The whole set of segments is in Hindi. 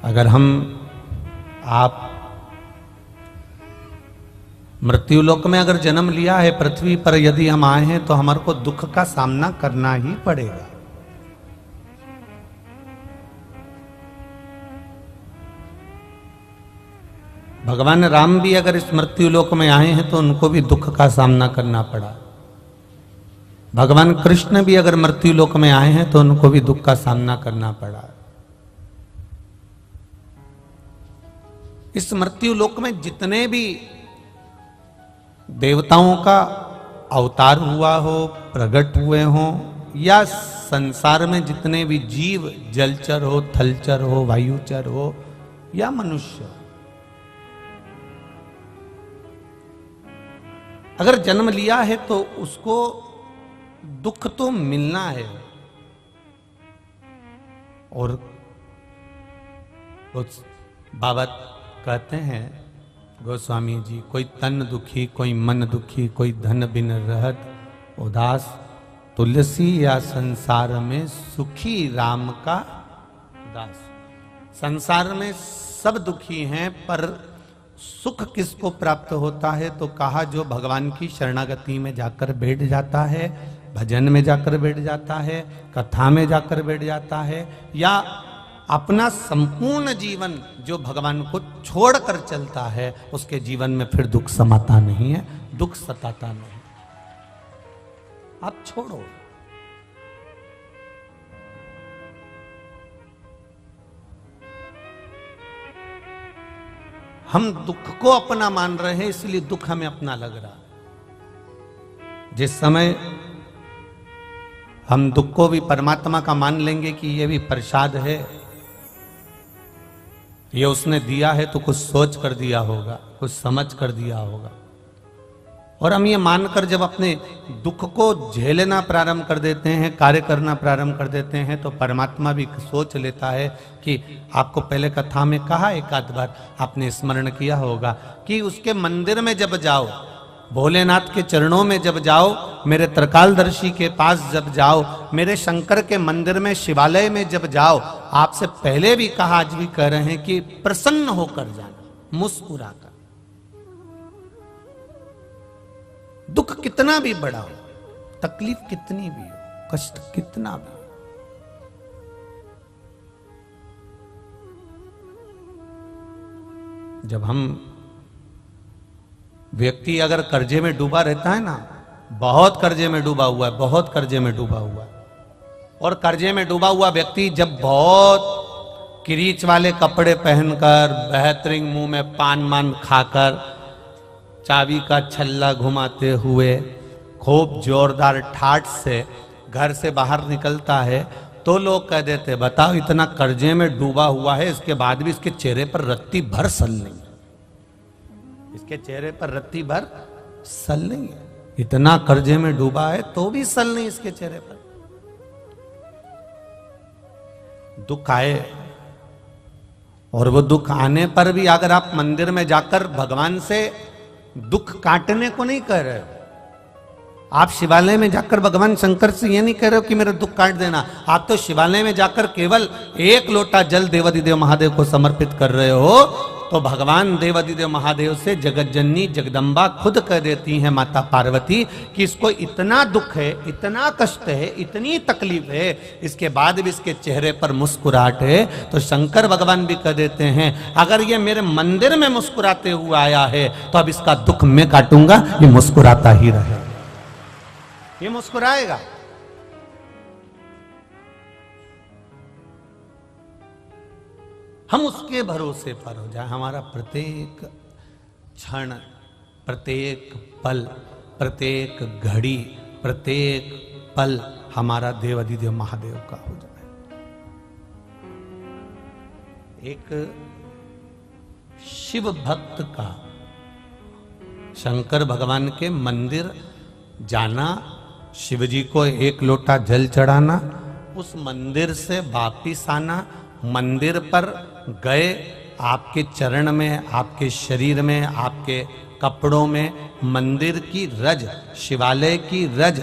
अगर हम आप मृत्युलोक में अगर जन्म लिया है पृथ्वी पर यदि हम आए हैं तो हमारे को दुख का सामना करना ही पड़ेगा। भगवान राम भी अगर इस मृत्युलोक में आए हैं तो उनको भी दुख का सामना करना पड़ा। भगवान कृष्ण भी अगर मृत्युलोक में आए हैं तो उनको भी दुख का सामना करना पड़ा। इस मृत्युलोक में जितने भी देवताओं का अवतार हुआ हो, प्रकट हुए हो, या संसार में जितने भी जीव, जलचर हो, थलचर हो, वायुचर हो या मनुष्य, अगर जन्म लिया है तो उसको दुख तो मिलना है। और बाबा कहते हैं गोस्वामी जी, कोई तन दुखी, कोई मन दुखी, कोई धन बिन रहत उदास, तुलसी या संसार में सुखी राम का दास। संसार में सब दुखी हैं, पर सुख किसको प्राप्त होता है? तो कहा जो भगवान की शरणागति में जाकर बैठ जाता है, भजन में जाकर बैठ जाता है, कथा में जाकर बैठ जाता है, या अपना संपूर्ण जीवन जो भगवान को छोड़कर चलता है, उसके जीवन में फिर दुख समाता नहीं है, दुख सताता नहीं। आप छोड़ो। हम दुख को अपना मान रहे हैं, इसलिए दुख हमें अपना लग रहा। जिस समय हम दुख को भी परमात्मा का मान लेंगे कि ये भी प्रसाद है, ये उसने दिया है, तो कुछ सोच कर दिया होगा, कुछ समझ कर दिया होगा। और हम ये मानकर जब अपने दुख को झेलना प्रारंभ कर देते हैं, कार्य करना प्रारंभ कर देते हैं, तो परमात्मा भी सोच लेता है कि आपको पहले कथा में कहा, एक आध बार आपने स्मरण किया होगा कि उसके मंदिर में जब जाओ, भोलेनाथ के चरणों में जब जाओ, मेरे त्रिकालदर्शी के पास जब जाओ, मेरे शंकर के मंदिर में, शिवालय में जब जाओ, आपसे पहले भी कहा, आज भी कह रहे हैं कि प्रसन्न होकर जाना, मुस्कुराकर। दुख कितना भी बड़ा हो, तकलीफ कितनी भी हो, कष्ट कितना भी हो, जब हम व्यक्ति अगर कर्जे में डूबा रहता है ना, बहुत कर्जे में डूबा हुआ है, बहुत कर्जे में डूबा हुआ है, और कर्जे में डूबा हुआ व्यक्ति जब बहुत किरीच वाले कपड़े पहनकर, बेहतरीन मुंह में पान मान खाकर, चाबी का छल्ला घुमाते हुए, खूब जोरदार ठाठ से घर से बाहर निकलता है, तो लोग कह देते, बताओ इतना कर्जे में डूबा हुआ है, इसके बाद भी इसके चेहरे पर रत्ती भर सल नहीं, इसके चेहरे पर रत्ती भर सल नहीं है। इतना कर्जे में डूबा है तो भी सल नहीं इसके चेहरे पर। दुख आए, और वो दुख आने पर भी अगर आप मंदिर में जाकर भगवान से दुख काटने को नहीं कह रहे हो, आप शिवालय में जाकर भगवान शंकर से ये नहीं कह रहे हो कि मेरा दुख काट देना, आप तो शिवालय में जाकर केवल एक लोटा जल देवादिदेव महादेव को समर्पित कर रहे हो, तो भगवान देवादिदेव महादेव से जगत जननी जगदम्बा खुद कह देती हैं, माता पार्वती, कि इसको इतना दुख है, इतना कष्ट है, इतनी तकलीफ है, इसके बाद भी इसके चेहरे पर मुस्कुराहट है। तो शंकर भगवान भी कह देते हैं, अगर ये मेरे मंदिर में मुस्कुराते हुए आया है तो अब इसका दुख मैं काटूंगा, ये मुस्कुराता ही रहे, ये मुस्कुराएगा। हम उसके भरोसे पर हो जाए, हमारा प्रत्येक क्षण, प्रत्येक पल, प्रत्येक घड़ी, प्रत्येक पल हमारा देवादिदेव महादेव का हो जाए। एक शिव भक्त का शंकर भगवान के मंदिर जाना, शिवजी को एक लोटा जल चढ़ाना, उस मंदिर से वापिस आना, मंदिर पर गए, आपके चरण में, आपके शरीर में, आपके कपड़ों में मंदिर की रज, शिवालय की रज,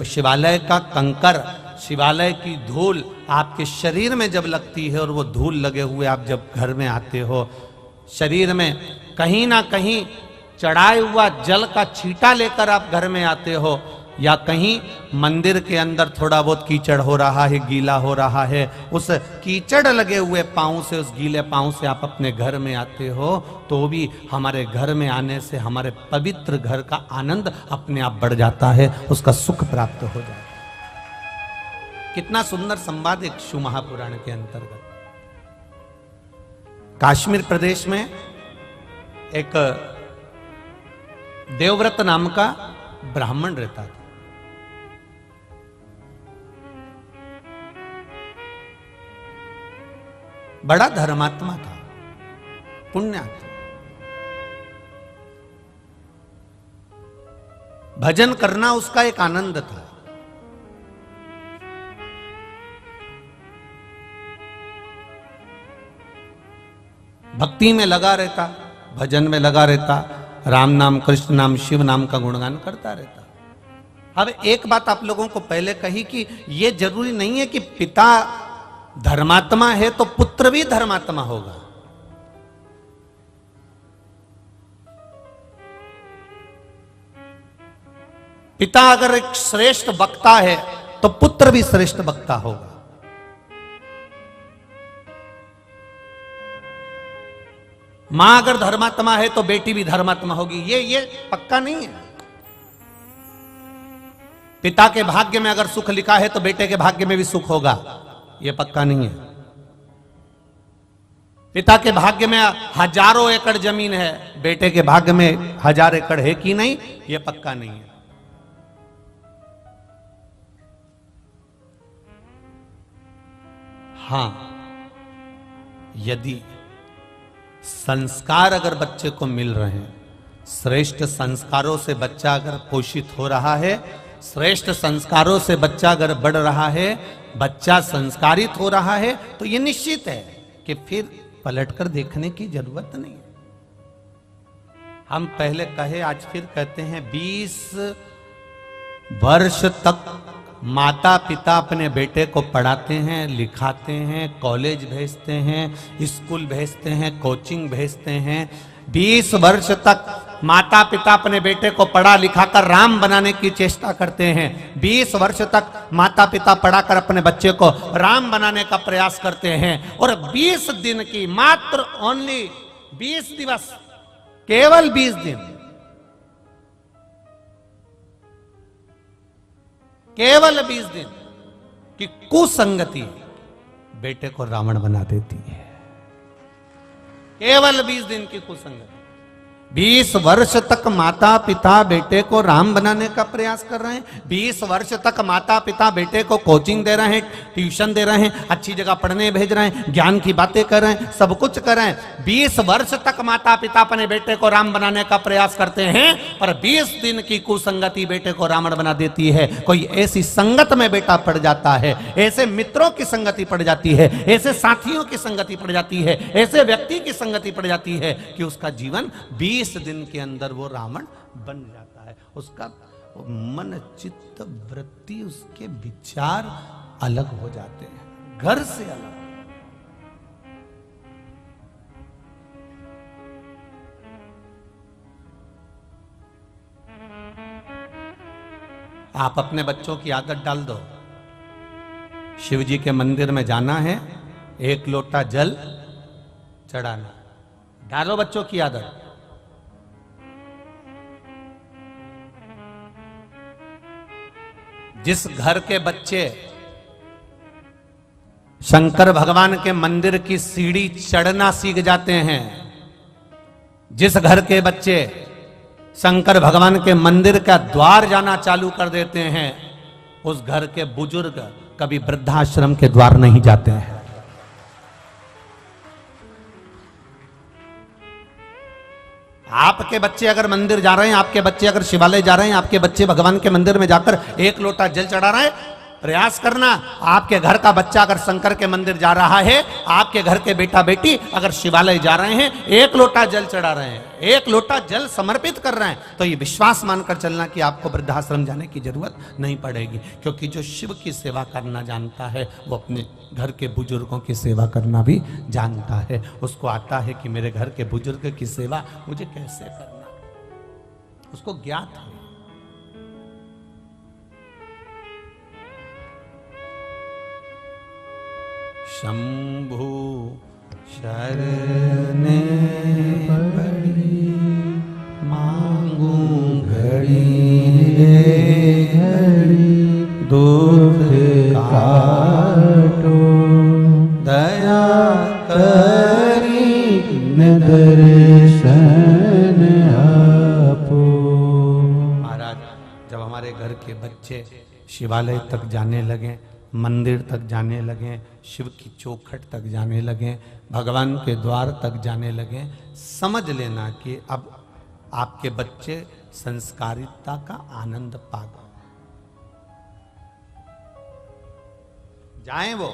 शिवालय का कंकर शिवालय की धूल आपके शरीर में जब लगती है और वो धूल लगे हुए आप जब घर में आते हो, शरीर में कहीं ना कहीं चढ़ाए हुआ जल का छींटा लेकर आप घर में आते हो, या कहीं मंदिर के अंदर थोड़ा बहुत कीचड़ हो रहा है, गीला हो रहा है, उस कीचड़ लगे हुए पांव से, उस गीले पांव से आप अपने घर में आते हो, तो भी हमारे घर में आने से हमारे पवित्र घर का आनंद अपने आप बढ़ जाता है, उसका सुख प्राप्त हो जाता है। कितना सुंदर संवाद एक शिव महापुराण के अंतर्गत। कश्मीर प्रदेश में एक देवव्रत नाम का ब्राह्मण रहता था। बड़ा धर्मात्मा था, पुण्यात्मा। भजन करना उसका एक आनंद था। भक्ति में लगा रहता, भजन में लगा रहता, राम नाम, कृष्ण नाम, शिव नाम का गुणगान करता रहता। अब एक बात आप लोगों को पहले कही कि यह जरूरी नहीं है कि पिता धर्मात्मा है तो पुत्र भी धर्मात्मा होगा। पिता अगर एक श्रेष्ठ वक्ता है तो पुत्र भी श्रेष्ठ वक्ता होगा। मां अगर धर्मात्मा है तो बेटी भी धर्मात्मा होगी। ये पक्का नहीं है। पिता के भाग्य में अगर सुख लिखा है तो बेटे के भाग्य में भी सुख होगा, यह पक्का नहीं है। पिता के भाग्य में हजारों एकड़ जमीन है, बेटे के भाग्य में 1000 एकड़ है कि नहीं, यह पक्का नहीं है। हां, यदि संस्कार अगर बच्चे को मिल रहे हैं, श्रेष्ठ संस्कारों से बच्चा अगर पोषित हो रहा है, श्रेष्ठ संस्कारों से बच्चा अगर बढ़ रहा है, बच्चा संस्कारित हो रहा है, तो यह निश्चित है कि फिर पलटकर देखने की जरूरत नहीं है। हम पहले कहे, आज फिर कहते हैं, 20 वर्ष तक माता पिता अपने बेटे को पढ़ाते हैं, लिखाते हैं, कॉलेज भेजते हैं, स्कूल भेजते हैं, कोचिंग भेजते हैं। 20 वर्ष तक माता पिता अपने बेटे को पढ़ा लिखाकर राम बनाने की चेष्टा करते हैं। 20 वर्ष तक माता पिता पढ़ाकर अपने बच्चे को राम बनाने का प्रयास करते हैं। और 20 दिन की, मात्र ओनली 20 दिवस, केवल 20 दिन, केवल 20 दिन की कुसंगति बेटे को रावण बना देती है। केवल 20 दिन की कुसंगति। 20 वर्ष तक माता पिता बेटे को राम बनाने का प्रयास कर रहे हैं। 20 वर्ष तक माता पिता बेटे को कोचिंग दे रहे हैं, ट्यूशन दे रहे हैं, अच्छी जगह पढ़ने भेज रहे हैं, ज्ञान की बातें कर रहे हैं, सब कुछ कर रहे हैं। 20 वर्ष तक माता पिता अपने बेटे को राम बनाने का प्रयास करते हैं, पर 20 दिन की कुसंगति बेटे को रावण बना देती है। कोई ऐसी संगत में बेटा पड़ जाता है, ऐसे मित्रों की संगति पड़ जाती है, ऐसे साथियों की संगति पड़ जाती है, ऐसे व्यक्ति की संगति पड़ जाती है कि उसका जीवन 20 दिन के अंदर वो रावण बन जाता है। उसका मन, चित्त, वृत्ति, उसके विचार अलग हो जाते हैं, घर से अलग। आप अपने बच्चों की आदत डाल दो, शिव जी के मंदिर में जाना है, 1 लोटा जल चढ़ाना। डालो बच्चों की आदत। जिस घर के बच्चे शंकर भगवान के मंदिर की सीढ़ी चढ़ना सीख जाते हैं, जिस घर के बच्चे शंकर भगवान के मंदिर का द्वार जाना चालू कर देते हैं, उस घर के बुजुर्ग कभी वृद्धाश्रम के द्वार नहीं जाते हैं। आपके बच्चे अगर मंदिर जा रहे हैं, आपके बच्चे अगर शिवालय जा रहे हैं, आपके बच्चे भगवान के मंदिर में जाकर 1 लोटा जल चढ़ा रहे हैं, प्रयास करना। आपके घर का बच्चा अगर शंकर के मंदिर जा रहा है, आपके घर के बेटा बेटी अगर शिवालय जा रहे हैं, एक लोटा जल चढ़ा रहे हैं, एक लोटा जल समर्पित कर रहे हैं, तो ये विश्वास मानकर चलना कि आपको वृद्धाश्रम जाने की जरूरत नहीं पड़ेगी। क्योंकि जो शिव की सेवा करना जानता है वो अपने घर के बुजुर्गों की सेवा करना भी जानता है। उसको आता है कि मेरे घर के बुजुर्ग की सेवा मुझे कैसे करना, उसको ज्ञात है। शंभु शरणे पड़ी मांगू घड़ी रे घड़ी, दुख काटो दया करी दर्शन आपो। महाराज, जब हमारे घर के बच्चे शिवालय तक जाने लगे, मंदिर तक जाने लगे, शिव की चौखट तक जाने लगे, भगवान के द्वार तक जाने लगे, समझ लेना कि अब आपके बच्चे संस्कारिता का आनंद पा गए। जाएं वो।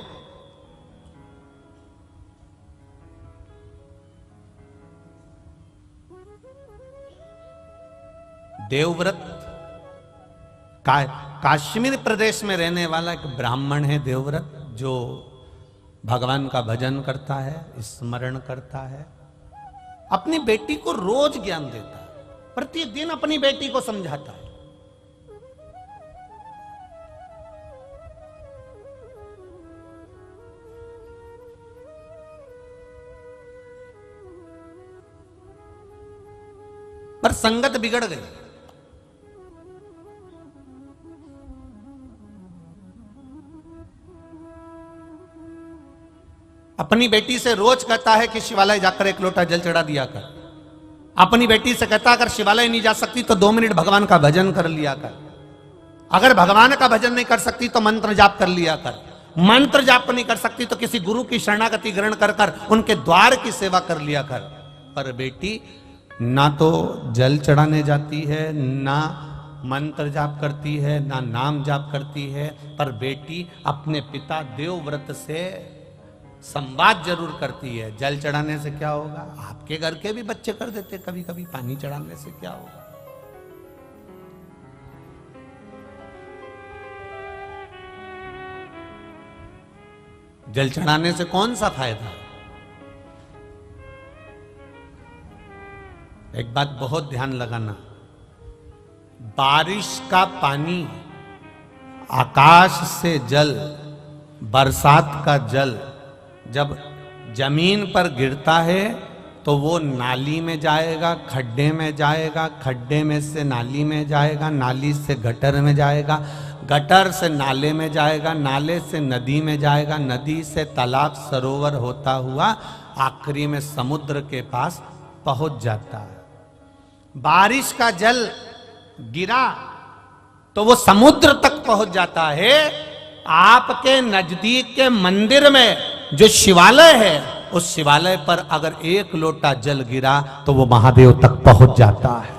देवव्रत कश्मीर प्रदेश में रहने वाला एक ब्राह्मण है देवव्रत, जो भगवान का भजन करता है, स्मरण करता है, अपनी बेटी को रोज ज्ञान देता है, प्रतिदिन अपनी बेटी को समझाता है। पर संगत बिगड़ गई। अपनी बेटी से रोज कहता है कि शिवालय जाकर एक लोटा जल चढ़ा दिया कर। अपनी बेटी से कहता अगर शिवालय नहीं जा सकती तो 2 मिनट भगवान का भजन कर लिया कर। अगर भगवान का भजन नहीं कर सकती तो मंत्र जाप कर लिया कर। मंत्र जाप नहीं कर सकती तो किसी गुरु की शरणागति ग्रहण कर कर उनके द्वार की सेवा कर लिया कर। पर बेटी ना तो जल चढ़ाने जाती है, ना मंत्र जाप करती है, ना नाम जाप करती है, पर बेटी अपने पिता देवव्रत से संवाद जरूर करती है। जल चढ़ाने से क्या होगा? आपके घर के भी बच्चे कर देते कभी कभी। पानी चढ़ाने से क्या होगा? जल चढ़ाने से कौन सा फायदा है? एक बात बहुत ध्यान लगाना, बारिश का पानी, आकाश से जल, बरसात का जल जब जमीन पर गिरता है तो वो नाली में जाएगा, खड्डे में जाएगा, खड्डे में से नाली में जाएगा, नाली से गटर में जाएगा, गटर से नाले में जाएगा, नाले से नदी में जाएगा, नदी से तालाब सरोवर होता हुआ आखिरी में समुद्र के पास पहुंच जाता है। बारिश का जल गिरा तो वो समुद्र तक पहुंच जाता है। आपके नजदीक के मंदिर में जो शिवालय है, उस शिवालय पर अगर एक लोटा जल गिरा तो वो महादेव तक पहुंच जाता है।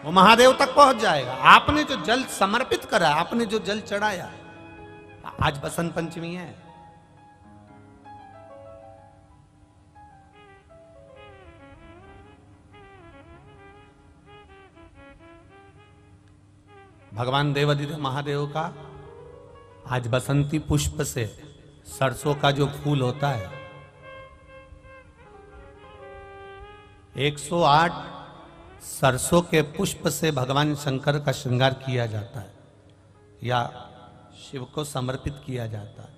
वो महादेव तक पहुंच जाएगा। आपने जो जल समर्पित करा, आपने जो जल चढ़ाया। आज बसंत पंचमी है, भगवान देवाधिदेव महादेव का आज बसंती पुष्प से, सरसों का जो फूल होता है, 108 सरसों के पुष्प से भगवान शंकर का श्रृंगार किया जाता है या शिव को समर्पित किया जाता है।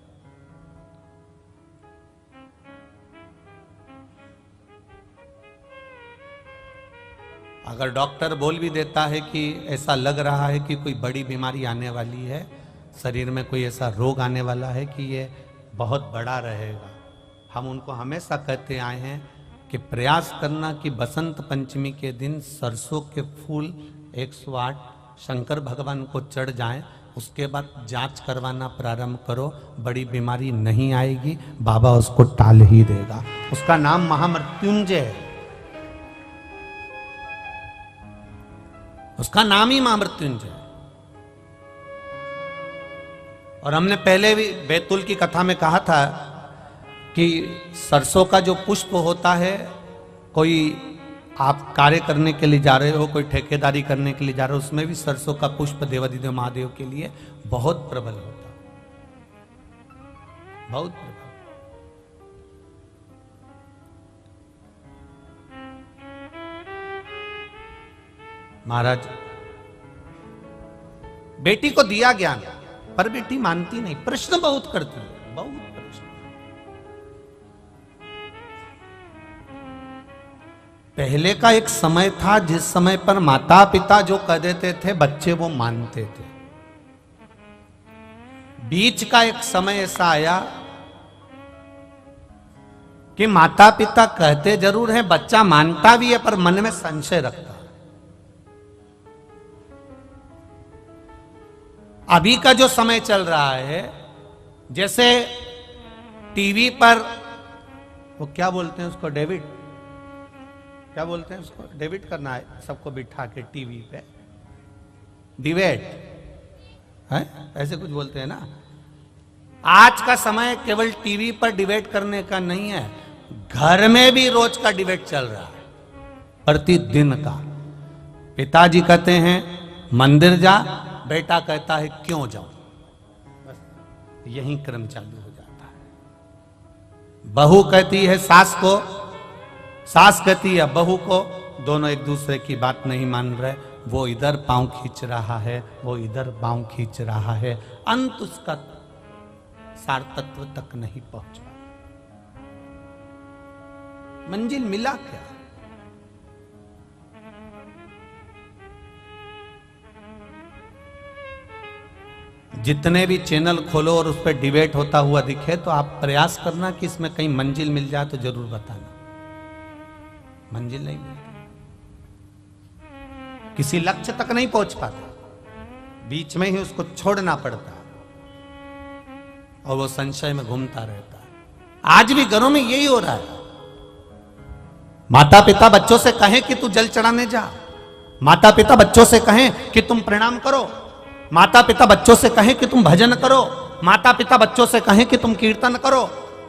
अगर डॉक्टर बोल भी देता है कि ऐसा लग रहा है कि कोई बड़ी बीमारी आने वाली है, शरीर में कोई ऐसा रोग आने वाला है कि ये बहुत बड़ा रहेगा, हम उनको हमेशा कहते आए हैं कि प्रयास करना कि बसंत पंचमी के दिन सरसों के फूल 108 शंकर भगवान को चढ़ जाएं, उसके बाद जांच करवाना प्रारंभ करो। बड़ी बीमारी नहीं आएगी, बाबा उसको टाल ही देगा। उसका नाम महामृत्युंजय है, उसका नाम ही महामृत्युंजय। और हमने पहले भी बैतुल की कथा में कहा था कि सरसों का जो पुष्प होता है, कोई आप कार्य करने के लिए जा रहे हो, कोई ठेकेदारी करने के लिए जा रहे हो, उसमें भी सरसों का पुष्प देवाधिदेव महादेव के लिए बहुत प्रबल होता है, बहुत प्रबल। महाराज, बेटी को दिया ज्ञान, पर बेटी मानती नहीं, प्रश्न बहुत करती है, बहुत प्रश्न। पहले का एक समय था जिस समय पर माता पिता जो कह देते थे बच्चे वो मानते थे। बीच का एक समय ऐसा आया कि माता पिता कहते जरूर है, बच्चा मानता भी है, पर मन में संशय रखता है। अभी का जो समय चल रहा है, जैसे टीवी पर वो क्या बोलते हैं उसको, डेविड, क्या बोलते हैं उसको, डेविड करना है सबको बिठा के टीवी पे, डिबेट है, ऐसे कुछ बोलते हैं ना। आज का समय केवल टीवी पर डिबेट करने का नहीं है, घर में भी रोज का डिबेट चल रहा है, प्रतिदिन का। पिताजी कहते हैं मंदिर जा, बेटा कहता है क्यों जाऊं, बस यही क्रम चालू हो जाता है। बहू कहती है सास को, सास कहती है बहू को, दोनों एक दूसरे की बात नहीं मान रहे, वो इधर पांव खींच रहा है, वो इधर पांव खींच रहा है, अंत उसका सार तत्व तक नहीं पहुंचा। मंजिल मिला क्या? जितने भी चैनल खोलो और उस पर डिबेट होता हुआ दिखे तो आप प्रयास करना कि इसमें कहीं मंजिल मिल जाए तो जरूर बताना। मंजिल नहीं मिलती, किसी लक्ष्य तक नहीं पहुंच पाता, बीच में ही उसको छोड़ना पड़ता और वो संशय में घूमता रहता है। आज भी घरों में यही हो रहा है। माता पिता बच्चों से कहें कि तू जल चढ़ाने जा, माता पिता बच्चों से कहें कि तुम प्रणाम करो, माता पिता बच्चों से कहें कि तुम भजन करो, माता पिता बच्चों से कहें कि तुम कीर्तन करो।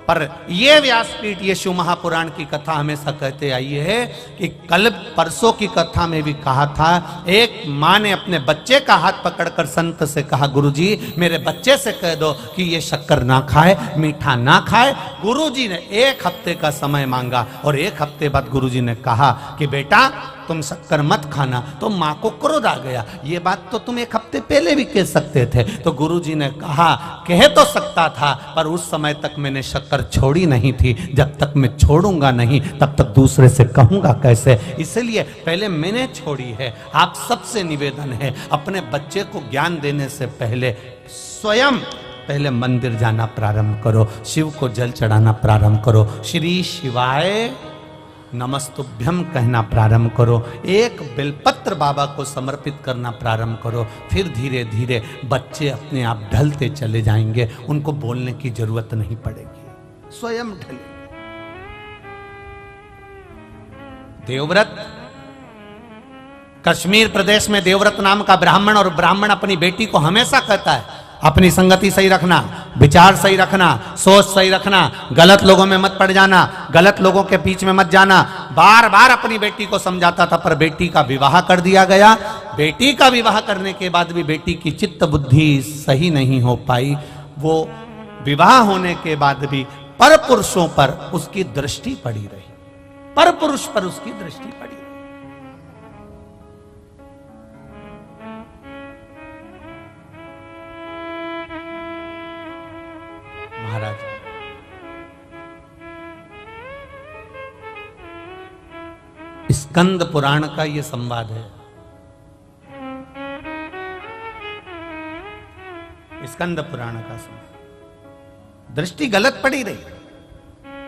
पर ये व्यासपीठ, ये शिव महापुराण की कथा हमेशा कहते आई है कि कल परसों की कथा में भी कहा था, एक माँ ने अपने बच्चे का हाथ पकड़कर संत से कहा, गुरुजी मेरे बच्चे से कह दो कि ये शक्कर ना खाए, मीठा ना खाए। गुरुजी ने 1 हफ्ते का समय मांगा और 1 हफ्ते बाद गुरुजी ने कहा कि बेटा तुम शक्कर मत खाना। तो माँ को क्रोध आ गया, ये बात तो तुम 1 हफ्ते पहले भी कह सकते थे। तो गुरुजी ने कहा, कह तो सकता था पर उस समय तक मैंने शक्कर छोड़ी नहीं थी, जब तक मैं छोड़ूंगा नहीं तब तक दूसरे से कहूंगा कैसे, इसलिए पहले मैंने छोड़ी है। आप सबसे निवेदन है, अपने बच्चे को ज्ञान देने से पहले स्वयं पहले मंदिर जाना प्रारंभ करो, शिव को जल चढ़ाना प्रारंभ करो, श्री शिवाय नमस्तुभ्यम कहना प्रारंभ करो, एक बेलपत्र बाबा को समर्पित करना प्रारंभ करो। फिर धीरे धीरे बच्चे अपने आप ढलते चले जाएंगे, उनको बोलने की जरूरत नहीं पड़ेगी, स्वयं ढले। देवव्रत, कश्मीर प्रदेश में देवव्रत नाम का ब्राह्मण, और ब्राह्मण अपनी बेटी को हमेशा कहता है अपनी संगति सही रखना, विचार सही रखना, सोच सही रखना, गलत लोगों में मत पड़ जाना, गलत लोगों के बीच में मत जाना। बार बार अपनी बेटी को समझाता था, पर बेटी का विवाह कर दिया गया। बेटी का विवाह करने के बाद भी बेटी की चित्त बुद्धि सही नहीं हो पाई। वो विवाह होने के बाद भी पर पुरुषों पर उसकी दृष्टि पड़ी रही, पर पुरुष पर उसकी दृष्टि पड़ी रही। महाराज, स्कंद पुराण का यह संवाद है। स्कंद पुराण का संवाद, दृष्टि गलत पड़ी रही।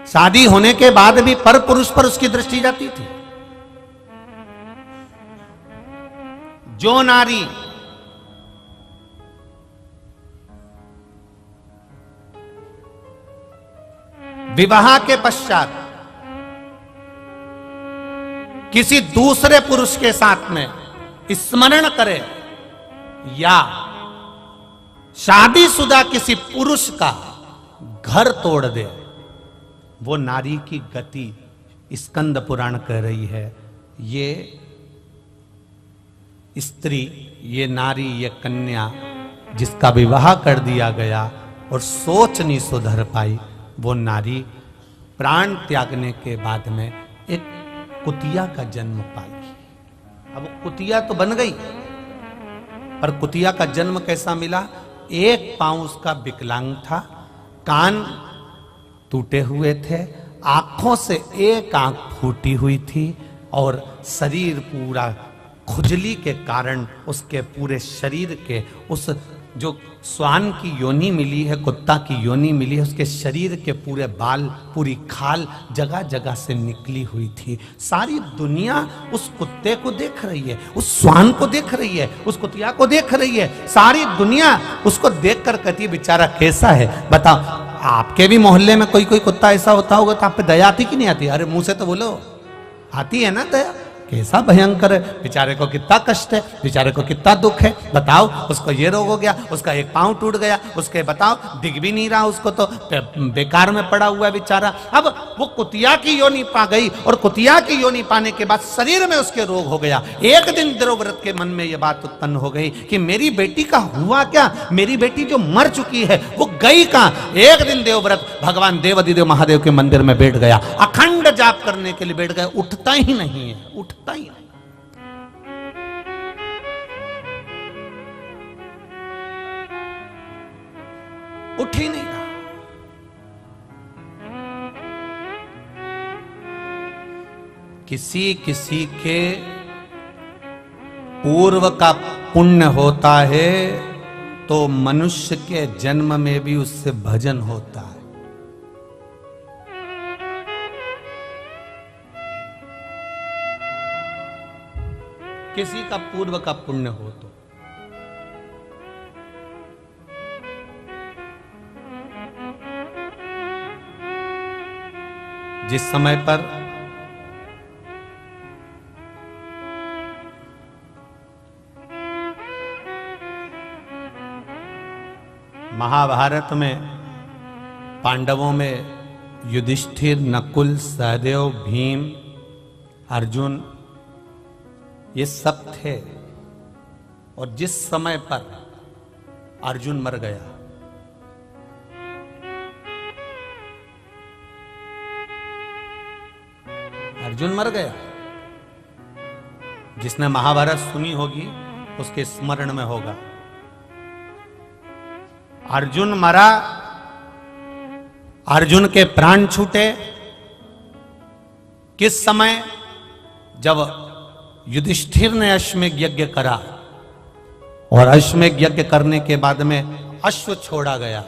शादी होने के बाद भी पर पुरुष पर उसकी दृष्टि जाती थी। जो नारी विवाह के पश्चात किसी दूसरे पुरुष के साथ में स्मरण करे या शादीशुदा किसी पुरुष का घर तोड़ दे, वो नारी की गति स्कंद पुराण कह रही है। ये स्त्री, ये नारी, ये कन्या जिसका विवाह कर दिया गया और सोच नहीं सुधर पाई, वो नारी प्राण त्यागने के बाद में एक कुतिया का जन्म पाई। अब कुतिया तो बन गई, पर कुतिया का जन्म कैसा मिला? एक पांव उसका विकलांग था, कान टूटे हुए थे, आंखों से एक आंख फूटी हुई थी और शरीर पूरा खुजली के कारण उसके पूरे शरीर के उस जो स्वान की योनि मिली है, कुत्ता की योनि मिली है, उसके शरीर के पूरे बाल, पूरी खाल जगह जगह से निकली हुई थी। सारी दुनिया उस कुत्ते को देख रही है, उस स्वान को देख रही है, उस कुतिया को देख रही है। सारी दुनिया उसको देख कर कहती है बेचारा कैसा है। बताओ, आपके भी मोहल्ले में कोई कोई कुत्ता ऐसा होता होगा तो आप पे दया आती कि नहीं आती? अरे मुंह से तो बोलो, आती है ना दया? कैसा भयंकर है, बेचारे को कितना कष्ट है, बेचारे को कितना दुख है। बताओ, उसको ये रोग हो गया, उसका एक पांव टूट गया, उसके बताओ दिख भी नहीं रहा, उसको तो बेकार में पड़ा हुआ है बेचारा। अब वो कुतिया की योनि पा गई और कुतिया की योनि पाने के बाद शरीर में उसके रोग हो गया। एक दिन देवव्रत के मन में ये बात उत्पन्न हो गई कि मेरी बेटी का हुआ क्या, मेरी बेटी जो मर चुकी है वो गई कहां। एक दिन देवव्रत भगवान देवाधिदेव महादेव के मंदिर में बैठ गया, अखंड जाप करने के लिए बैठ गया, उठता ही नहीं है, उठता ही नहीं। उठ ही नहीं रहा। किसी किसी के पूर्व का पुण्य होता है तो मनुष्य के जन्म में भी उससे भजन होता है। किसी का पूर्व का पुण्य हो तो जिस समय पर महाभारत में पांडवों में युधिष्ठिर, नकुल, सहदेव, भीम, अर्जुन ये सब थे, और जिस समय पर अर्जुन मर गया, अर्जुन मर गया, जिसने महाभारत सुनी होगी उसके स्मरण में होगा, अर्जुन मरा, अर्जुन के प्राण छूटे। किस समय? जब युधिष्ठिर ने अश्वमेध यज्ञ करा और अश्वमेध यज्ञ करने के बाद में अश्व छोड़ा गया,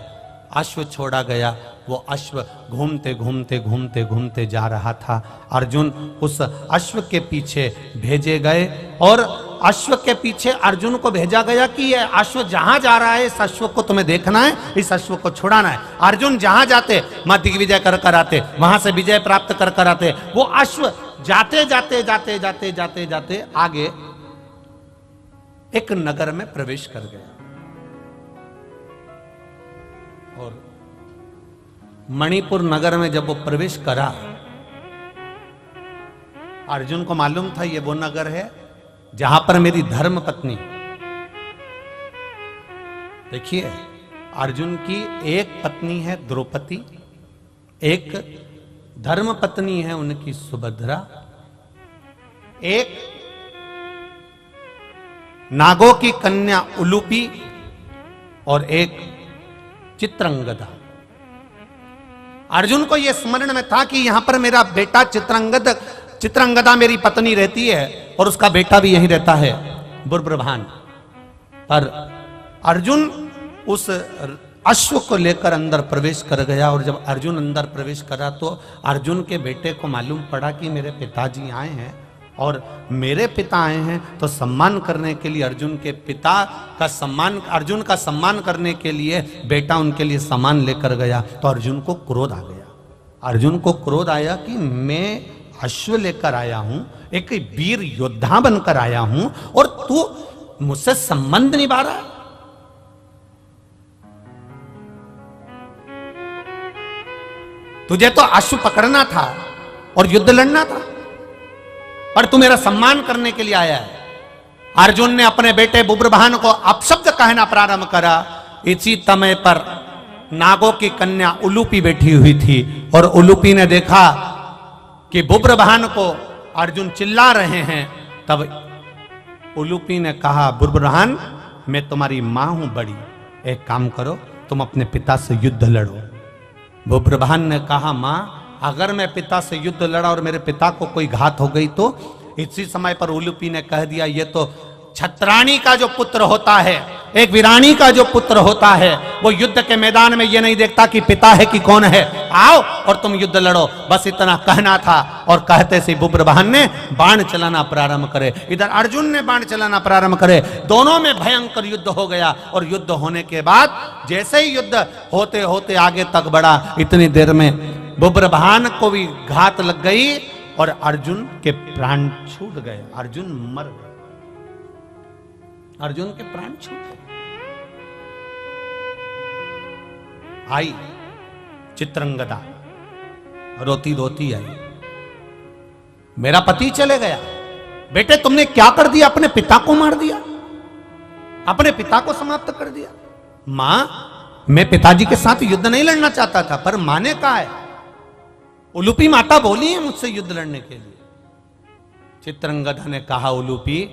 अश्व छोड़ा गया। वो अश्व घूमते घूमते घूमते घूमते जा रहा था। अर्जुन उस अश्व के पीछे भेजे गए और अश्व के पीछे अर्जुन को भेजा गया कि ये अश्व जहां जा रहा है इस अश्व को तुम्हें देखना है, इस अश्व को छुड़ाना है। अर्जुन जहां जाते वहां दिग्विजय कर कर आते, वहां से विजय प्राप्त कर कर आते। वो अश्व जाते जाते जाते जाते जाते जाते आगे एक नगर में प्रवेश कर गया और मणिपुर नगर में जब वो प्रवेश करा, अर्जुन को मालूम था ये वो नगर है जहां पर मेरी धर्म पत्नी, देखिए अर्जुन की एक पत्नी है द्रौपदी, एक धर्म पत्नी है उनकी सुभद्रा, एक नागों की कन्या उलूपी और एक चित्रंगदा। अर्जुन को यह स्मरण में था कि यहां पर मेरा बेटा चित्रंगदा मेरी पत्नी रहती है और उसका बेटा भी यहीं रहता है बुर्बरभान। पर अर्जुन उस अश्व को लेकर अंदर प्रवेश कर गया और जब अर्जुन अंदर प्रवेश करा तो अर्जुन के बेटे को मालूम पड़ा कि मेरे पिताजी आए हैं और मेरे पिता आए हैं, तो सम्मान करने के लिए अर्जुन के पिता का सम्मान, अर्जुन का सम्मान करने के लिए बेटा उनके लिए सामान लेकर गया। तो अर्जुन को क्रोध आ गया, अर्जुन को क्रोध आया कि मैं अश्व लेकर आया हूं, एक वीर योद्धा बनकर आया हूं और तू मुझसे संबंध निभा रहा है। तुझे तो अश्व पकड़ना था और युद्ध लड़ना था, पर तू मेरा सम्मान करने के लिए आया है। अर्जुन ने अपने बेटे बुब्रभान को अपशब्द कहना प्रारंभ करा। इसी समय पर नागों की कन्या उलूपी बैठी हुई थी और उलूपी ने देखा कि बुब्रभान को अर्जुन चिल्ला रहे हैं। तब उलूपी ने कहा, बुब्रभान मैं तुम्हारी मां हूं बड़ी, एक काम करो तुम अपने पिता से युद्ध लड़ो। बुब्रभान ने कहा, मां अगर मैं पिता से युद्ध लड़ा और मेरे पिता को कोई घात हो गई तो? इसी समय पर उलूपी ने कह दिया, ये तो छत्राणी का जो पुत्र होता है, एक वीरानी का जो पुत्र होता है, वो युद्ध के मैदान में ये नहीं देखता कि पिता है कि कौन है, आओ और तुम युद्ध लड़ो। बस इतना कहना था और कहते से बुब्रभान ने बाण चलाना प्रारंभ करे, इधर अर्जुन ने बाण चलाना प्रारंभ करे। दोनों में भयंकर युद्ध हो गया और युद्ध होने के बाद जैसे ही युद्ध होते होते आगे तक बढ़ा, इतनी देर में बुब्रभान को भी घात लग गई और अर्जुन के प्राण छूट गए। अर्जुन मर गए, अर्जुन के प्राण छूट गए। आई चित्रंगदा रोती रोती आई, मेरा पति चले गया। बेटे तुमने क्या कर दिया? अपने पिता को मार दिया, अपने पिता को समाप्त कर दिया। मां मैं पिताजी के साथ युद्ध नहीं लड़ना चाहता था, पर मां ने कहा है, उलूपी माता बोली है मुझसे युद्ध लड़ने के लिए। चित्रंगदा ने कहा, उलूपी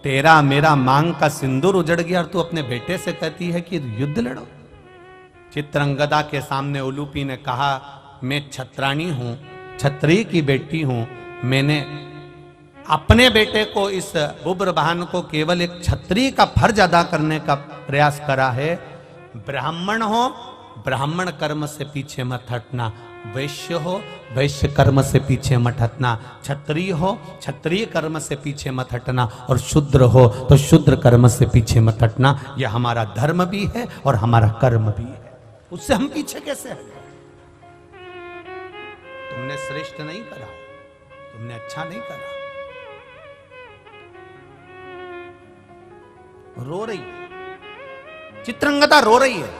तेरा मेरा मांग का सिंदूर उजड़ गया और तू अपने बेटे से कहती है कि युद्ध लड़ो। चित्रंगदा के सामने उलूपी ने कहा, मैं छत्राणी हूं, छत्री की बेटी हूं। मैंने अपने बेटे को, इस बुब्रभान को केवल एक छत्री का फर्ज अदा करने का प्रयास करा है। ब्राह्मण हो, ब्राह्मण कर्म से पीछे मत हटना, वैश्य हो, वैश्य कर्म से पीछे मत हटना, क्षत्रिय हो, क्षत्रिय कर्म से पीछे मत हटना, और शूद्र हो तो शूद्र कर्म से पीछे मत हटना। यह हमारा धर्म भी है और हमारा कर्म भी है, उससे हम पीछे कैसे हटें? तुमने श्रेष्ठ नहीं करा, तुमने अच्छा नहीं करा। रो रही चित्रंगदा, रो रही है।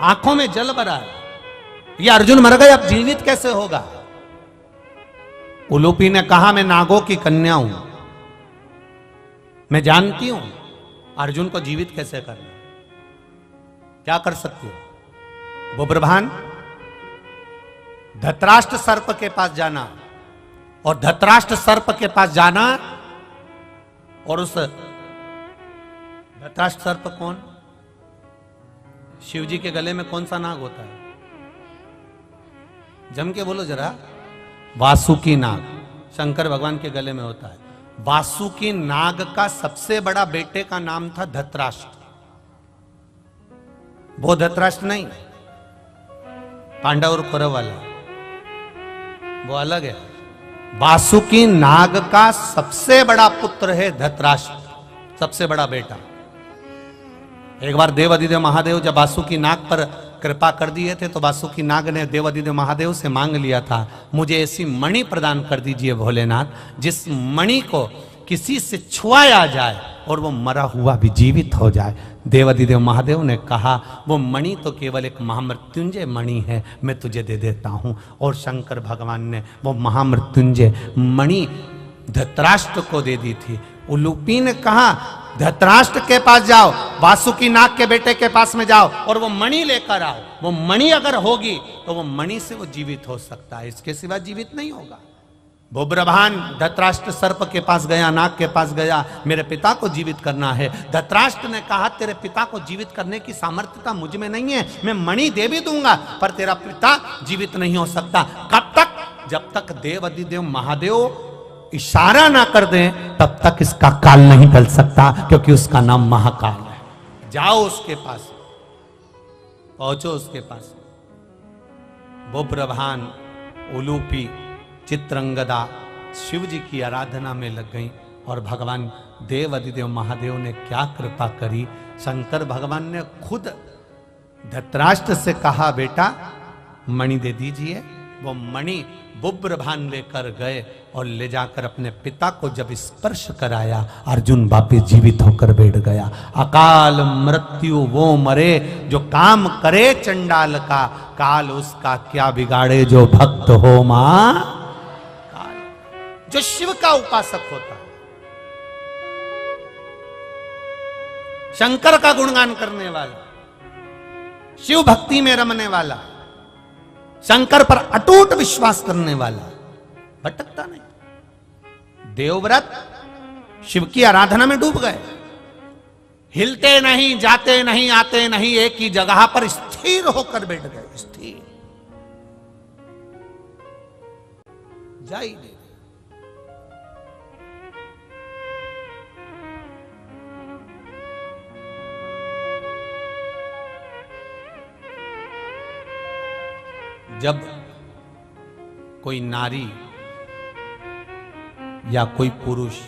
आंखों में जल भरा है, ये अर्जुन मर गए, अब जीवित कैसे होगा? उलूपी ने कहा, मैं नागों की कन्या हूं, मैं जानती हूं अर्जुन को जीवित कैसे करना, क्या कर सकती हो? बुब्रभान धृतराष्ट्र सर्प के पास जाना, और धृतराष्ट्र सर्प के पास जाना, और उस धृतराष्ट्र सर्प कौन? शिव जी के गले में कौन सा नाग होता है? जम के बोलो जरा। वासुकी नाग शंकर भगवान के गले में होता है। वासुकी नाग का सबसे बड़ा बेटे का नाम था धृतराष्ट्र। वो धृतराष्ट्र नहीं, पांडव और कौरव वाला, वो अलग है। वासुकी नाग का सबसे बड़ा पुत्र है धृतराष्ट्र, सबसे बड़ा बेटा। एक बार देवादिदेव महादेव जब वासुकी नाग पर कृपा कर दिए थे, तो वासुकी नाग ने देवादिदेव महादेव से मांग लिया था, मुझे ऐसी मणि प्रदान कर दीजिए भोलेनाथ, जिस मणि को किसी से छुआया जाए और वो मरा हुआ भी जीवित हो जाए। देवादिदेव महादेव ने कहा, वो मणि तो केवल एक महामृत्युंजय मणि है, मैं तुझे दे देता हूं। और शंकर भगवान ने वो महामृत्युंजय मणि धृतराष्ट्र को दे दी थी। उलूपी ने कहा, धृतराष्ट्र के पास जाओ, वासुकी नाग के बेटे के पास में जाओ और वो मणि लेकर आओ। वो मणि अगर होगी तो वो मणि से वो जीवित हो सकता है, इसके सिवा जीवित नहीं होगा। बुब्रभान धृतराष्ट्र सर्प के पास गया, नाग के पास गया, मेरे पिता को जीवित करना है। धृतराष्ट्र ने कहा, तेरे पिता को जीवित करने की सामर्थ्यता मुझ में नहीं है, मैं मणि दे भी दूंगा पर तेरा पिता जीवित नहीं हो सकता। कब तक? जब तक देवादिदेव महादेव इशारा ना कर दें तब तक इसका काल नहीं टल सकता, क्योंकि उसका नाम महाकाल है। जाओ उसके पास, पहुंचो उसके पास। बुब्रभान, उलूपी, चित्रंगदा शिव जी की आराधना में लग गई और भगवान देवादिदेव महादेव ने क्या कृपा करी। शंकर भगवान ने खुद धृतराष्ट्र से कहा, बेटा मणि दे दीजिए, वो मणि बुब्रभान लेकर गए और ले जाकर अपने पिता को जब स्पर्श कराया, अर्जुन वापिस जीवित होकर बैठ गया। अकाल मृत्यु वो मरे जो काम करे चंडाल का, काल उसका क्या बिगाड़े जो भक्त हो मां काल। जो शिव का उपासक होता, शंकर का गुणगान करने वाला, शिव भक्ति में रमने वाला, शंकर पर अटूट विश्वास करने वाला भटकता नहीं। देवव्रत शिव की आराधना में डूब गए, हिलते नहीं, जाते नहीं, आते नहीं, एक ही जगह पर स्थिर होकर बैठ गए। स्थिर जा ही नहीं। जब कोई नारी या कोई पुरुष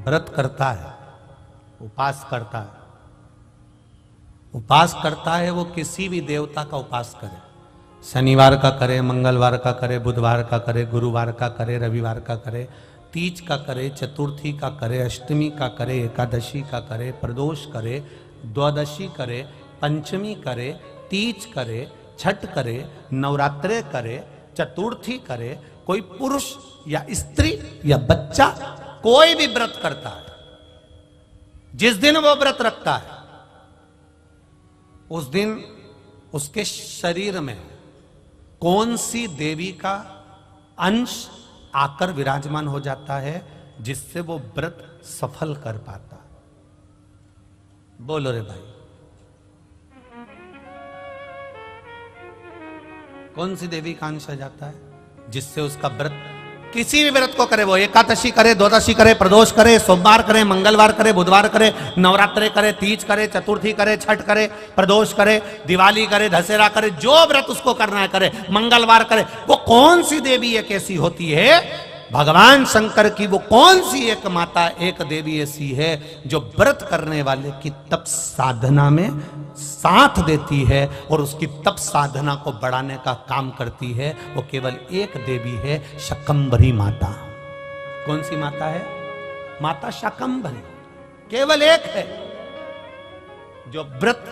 व्रत करता है, उपास करता है, उपास करता है, वो किसी भी देवता का उपास करे, शनिवार का करे, मंगलवार का करे, बुधवार का करे, गुरुवार का करे, रविवार का करे, तीज का करे, चतुर्थी का करे, अष्टमी का करे, एकादशी का करे, प्रदोष करे, द्वादशी करे, पंचमी करे, तीज करे, छठ करे, नवरात्रे करे, चतुर्थी करे, कोई पुरुष या स्त्री या बच्चा कोई भी व्रत करता है, जिस दिन वो व्रत रखता है उस दिन उसके शरीर में कौन सी देवी का अंश आकर विराजमान हो जाता है जिससे वो व्रत सफल कर पाता। बोलो रे भाई, कौन सी देवी का अंश आ जाता है जिससे उसका व्रत, किसी भी व्रत को करे, वो एकादशी करे, द्वादशी करे, प्रदोष करे, सोमवार करे, मंगलवार करे, बुधवार करे, नवरात्रे करे, तीज करे, चतुर्थी करे, छठ करे, प्रदोष करे, दिवाली करे, दशहरा करे, जो व्रत उसको करना है करे, मंगलवार करे, वो कौन सी देवी एक ऐसी होती है, भगवान शंकर की वो कौन सी एक माता, एक देवी ऐसी है जो व्रत करने वाले की तप साधना में साथ देती है और उसकी तप साधना को बढ़ाने का काम करती है। वो केवल एक देवी है, शाकंभरी माता। कौन सी माता है? माता शाकंभरी, केवल एक है जो व्रत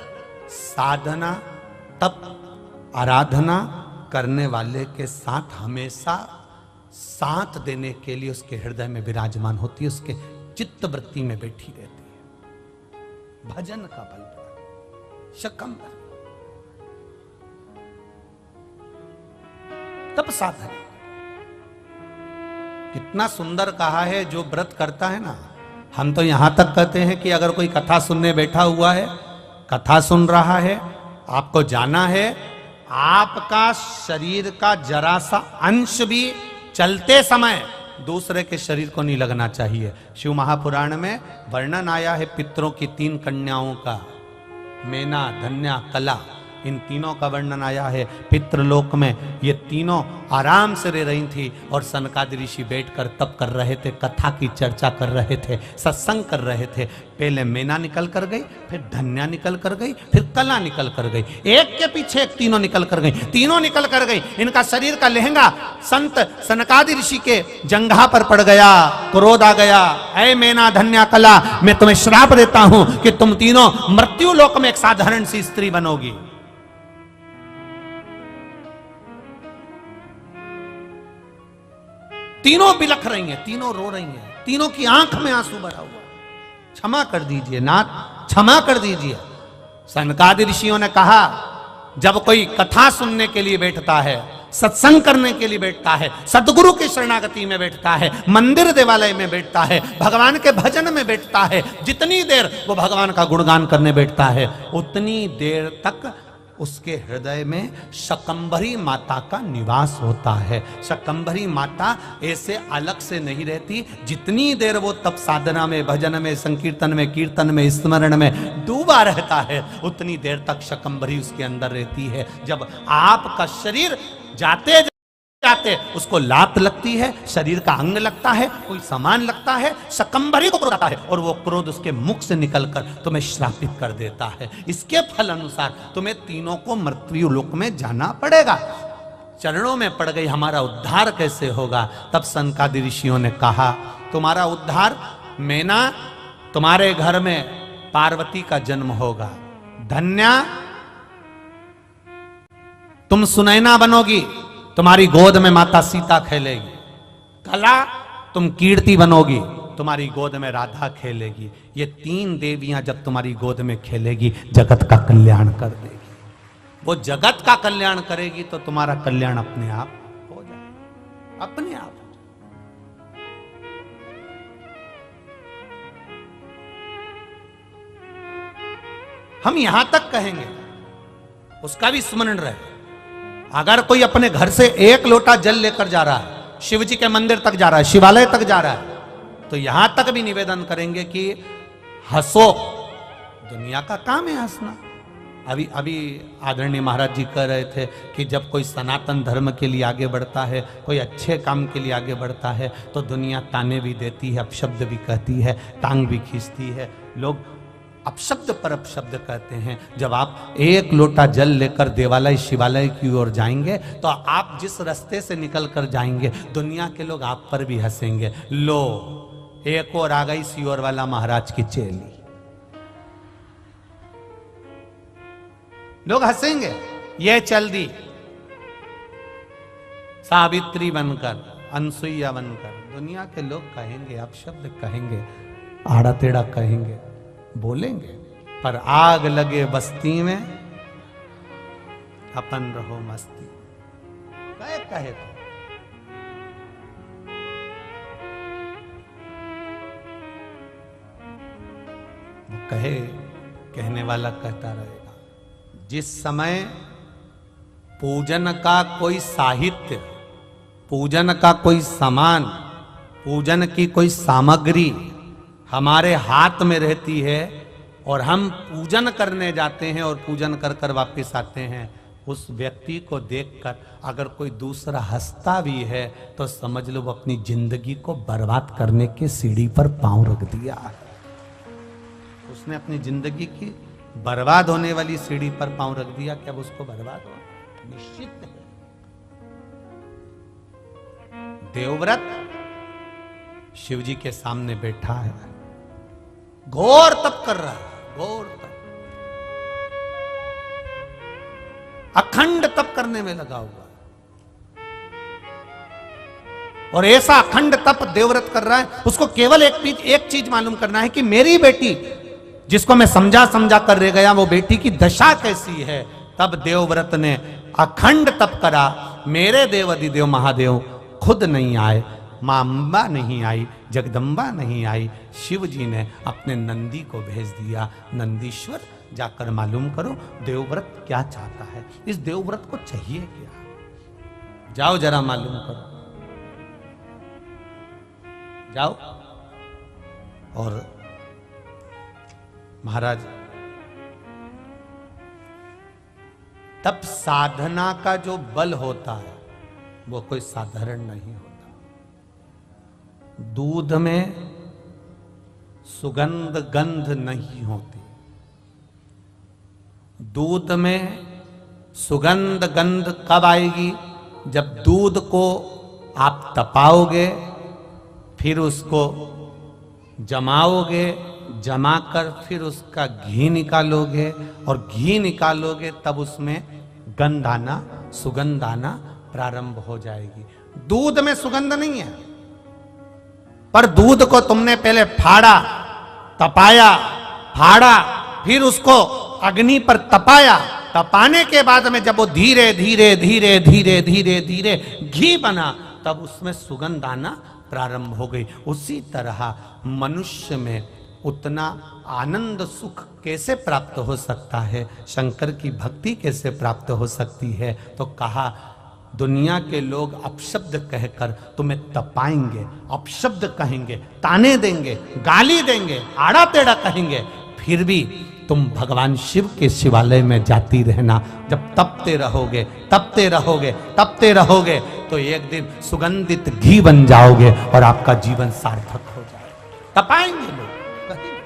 साधना तप आराधना करने वाले के साथ हमेशा साथ देने के लिए उसके हृदय में विराजमान होती है, उसके चित्त वृत्ति में बैठी रहती है। भजन का बल, शाकंभरी तप साधन। कितना सुंदर कहा है, जो व्रत करता है ना, हम तो यहां तक कहते हैं कि अगर कोई कथा सुनने बैठा हुआ है, कथा सुन रहा है, आपको जाना है, आपका शरीर का जरा सा अंश भी चलते समय दूसरे के शरीर को नहीं लगना चाहिए। शिव महापुराण में वर्णन आया है पितरों की 3 कन्याओं का, मेना, धन्या, कला, इन तीनों का वर्णन आया है। पितृलोक में ये तीनों आराम से रह रही थी और सनकादि ऋषि बैठकर तप कर रहे थे, कथा की चर्चा कर रहे थे, सत्संग कर रहे थे। पहले मेना निकल कर गई, फिर धन्या निकल कर गई, फिर कला निकल कर गई, एक के पीछे एक तीनों निकल कर गई। तीनों निकल कर गई, इनका शरीर का लहंगा संत सनकादि ऋषि के जंघा पर पड़ गया। क्रोध आ गया, ऐ मेना, धन्या, कला, मैं तुम्हें श्राप देता हूं कि तुम तीनों मृत्यु लोक में एक साधारण सी स्त्री बनोगी। तीनों बिलख रही हैं, तीनों रो रही हैं, तीनों की आंख में आंसू भरा हुआ। क्षमा कर दीजिए नाथ, क्षमा कर दीजिए। सनकादि ऋषियों ने कहा, जब कोई कथा सुनने के लिए बैठता है, सत्संग करने के लिए बैठता है, सदगुरु की शरणागति में बैठता है, मंदिर देवालय में बैठता है, भगवान के भजन में बैठता है, जितनी देर वो भगवान का गुणगान करने बैठता है, उतनी देर तक उसके हृदय में शाकंभरी माता का निवास होता है। शाकंभरी माता ऐसे अलग से नहीं रहती। जितनी देर वो तप साधना में, भजन में, संकीर्तन में, कीर्तन में, स्मरण में डूबा रहता है, उतनी देर तक शाकंभरी उसके अंदर रहती है। जब आपका शरीर जाते जाते, उसको लात लगती है, शरीर का अंग लगता है, कोई सामान लगता है, शकंभरी को क्रोध आता है और वो क्रोध उसके मुख से निकलकर तुम्हें श्रापित कर देता है। इसके फल अनुसार तुम्हें तीनों को मृत्यु लोक में जाना पड़ेगा। चरणों में पड़ गई, हमारा उद्धार कैसे होगा? तब सनकादि ऋषियों ने कहा, तुम्हारा उद्धार मैना, तुम्हारे घर में पार्वती का जन्म होगा। धन्या, तुम सुनैना बनोगी, तुम्हारी गोद में माता सीता खेलेगी। कला, तुम कीर्ति बनोगी, तुम्हारी गोद में राधा खेलेगी। ये तीन देवियां जब तुम्हारी गोद में खेलेगी, जगत का कल्याण कर देगी। वो जगत का कल्याण करेगी तो तुम्हारा कल्याण अपने आप हो जाएगा, अपने आप। हम यहां तक कहेंगे, उसका भी स्मरण रहे। अगर कोई अपने घर से एक लोटा जल लेकर जा रहा है, शिव जी के मंदिर तक जा रहा है, शिवालय तक जा रहा है, तो यहां तक भी निवेदन करेंगे कि हंसो, दुनिया का काम है हंसना। अभी आदरणीय महाराज जी कह रहे थे कि जब कोई सनातन धर्म के लिए आगे बढ़ता है, कोई अच्छे काम के लिए आगे बढ़ता है, तो दुनिया ताने भी देती है, अपशब्द भी कहती है, टांग भी खींचती है। लोग अपशब्द पर अपशब्द कहते हैं। जब आप एक लोटा जल लेकर देवालय शिवालय की ओर जाएंगे, तो आप जिस रास्ते से निकल कर जाएंगे, दुनिया के लोग आप पर भी हंसेंगे। लो, एक और आ गई सियोर वाला महाराज की चेली। लोग हंसेंगे, ये चल दी सावित्री बनकर, अनसुईया बनकर। दुनिया के लोग कहेंगे, अपशब्द कहेंगे, आड़ा टेढ़ा कहेंगे, बोलेंगे, पर आग लगे बस्ती में अपन रहो मस्ती। कहे तो वो कहे, कहने वाला कहता रहेगा। जिस समय पूजन का कोई साहित्य, पूजन का कोई सामान, पूजन की कोई सामग्री हमारे हाथ में रहती है और हम पूजन करने जाते हैं और पूजन कर कर वापस आते हैं, उस व्यक्ति को देखकर अगर कोई दूसरा हंसता भी है, तो समझ लो वो अपनी जिंदगी को बर्बाद करने के सीढ़ी पर पांव रख दिया। उसने अपनी जिंदगी की बर्बाद होने वाली सीढ़ी पर पांव रख दिया कि अब उसको बर्बाद हो निश्चित है। देवव्रत शिव जी के सामने बैठा है, घोर तप कर रहा है, घोर तप, अखंड तप करने में लगा हुआ। और ऐसा अखंड तप देवव्रत कर रहा है, उसको केवल एक चीज मालूम करना है कि मेरी बेटी, जिसको मैं समझा समझा कर रह गया, वो बेटी की दशा कैसी है। तब देवव्रत ने अखंड तप करा। मेरे देव अधिदेव महादेव खुद नहीं आए, मां अंबा नहीं आई, जगदम्बा नहीं आई, शिव जी ने अपने नंदी को भेज दिया। नंदीश्वर, जाकर मालूम करो देवव्रत क्या चाहता है, इस देवव्रत को चाहिए क्या, जाओ जरा मालूम करो, जाओ। और महाराज, तब साधना का जो बल होता है वो कोई साधारण नहीं होता। दूध में सुगंध गंध नहीं होती, दूध में सुगंध गंध कब आएगी? जब दूध को आप तपाओगे, फिर उसको जमाओगे, जमाकर फिर उसका घी निकालोगे, और घी निकालोगे तब उसमें गंध आना, सुगंध आना प्रारंभ हो जाएगी। दूध में सुगंध नहीं है, पर दूध को तुमने पहले फाड़ा, तपाया, फाड़ा, फिर उसको अग्नि पर तपाया, तपाने के बाद में जब वो धीरे धीरे धीरे धीरे धीरे धीरे घी बना, तब उसमें सुगंध आना प्रारंभ हो गई। उसी तरह मनुष्य में उतना आनंद सुख कैसे प्राप्त हो सकता है, शंकर की भक्ति कैसे प्राप्त हो सकती है? तो कहा, दुनिया के लोग अपशब्द कहकर तुम्हें तपाएंगे, अपशब्द कहेंगे, ताने देंगे, गाली देंगे, आड़ा टेढ़ा कहेंगे, फिर भी तुम भगवान शिव के शिवालय में जाती रहना। जब तपते रहोगे तपते रहोगे तपते रहोगे तो एक दिन सुगंधित घी बन जाओगे और आपका जीवन सार्थक हो जाएगा। तपाएंगे लोग, कहेंगे,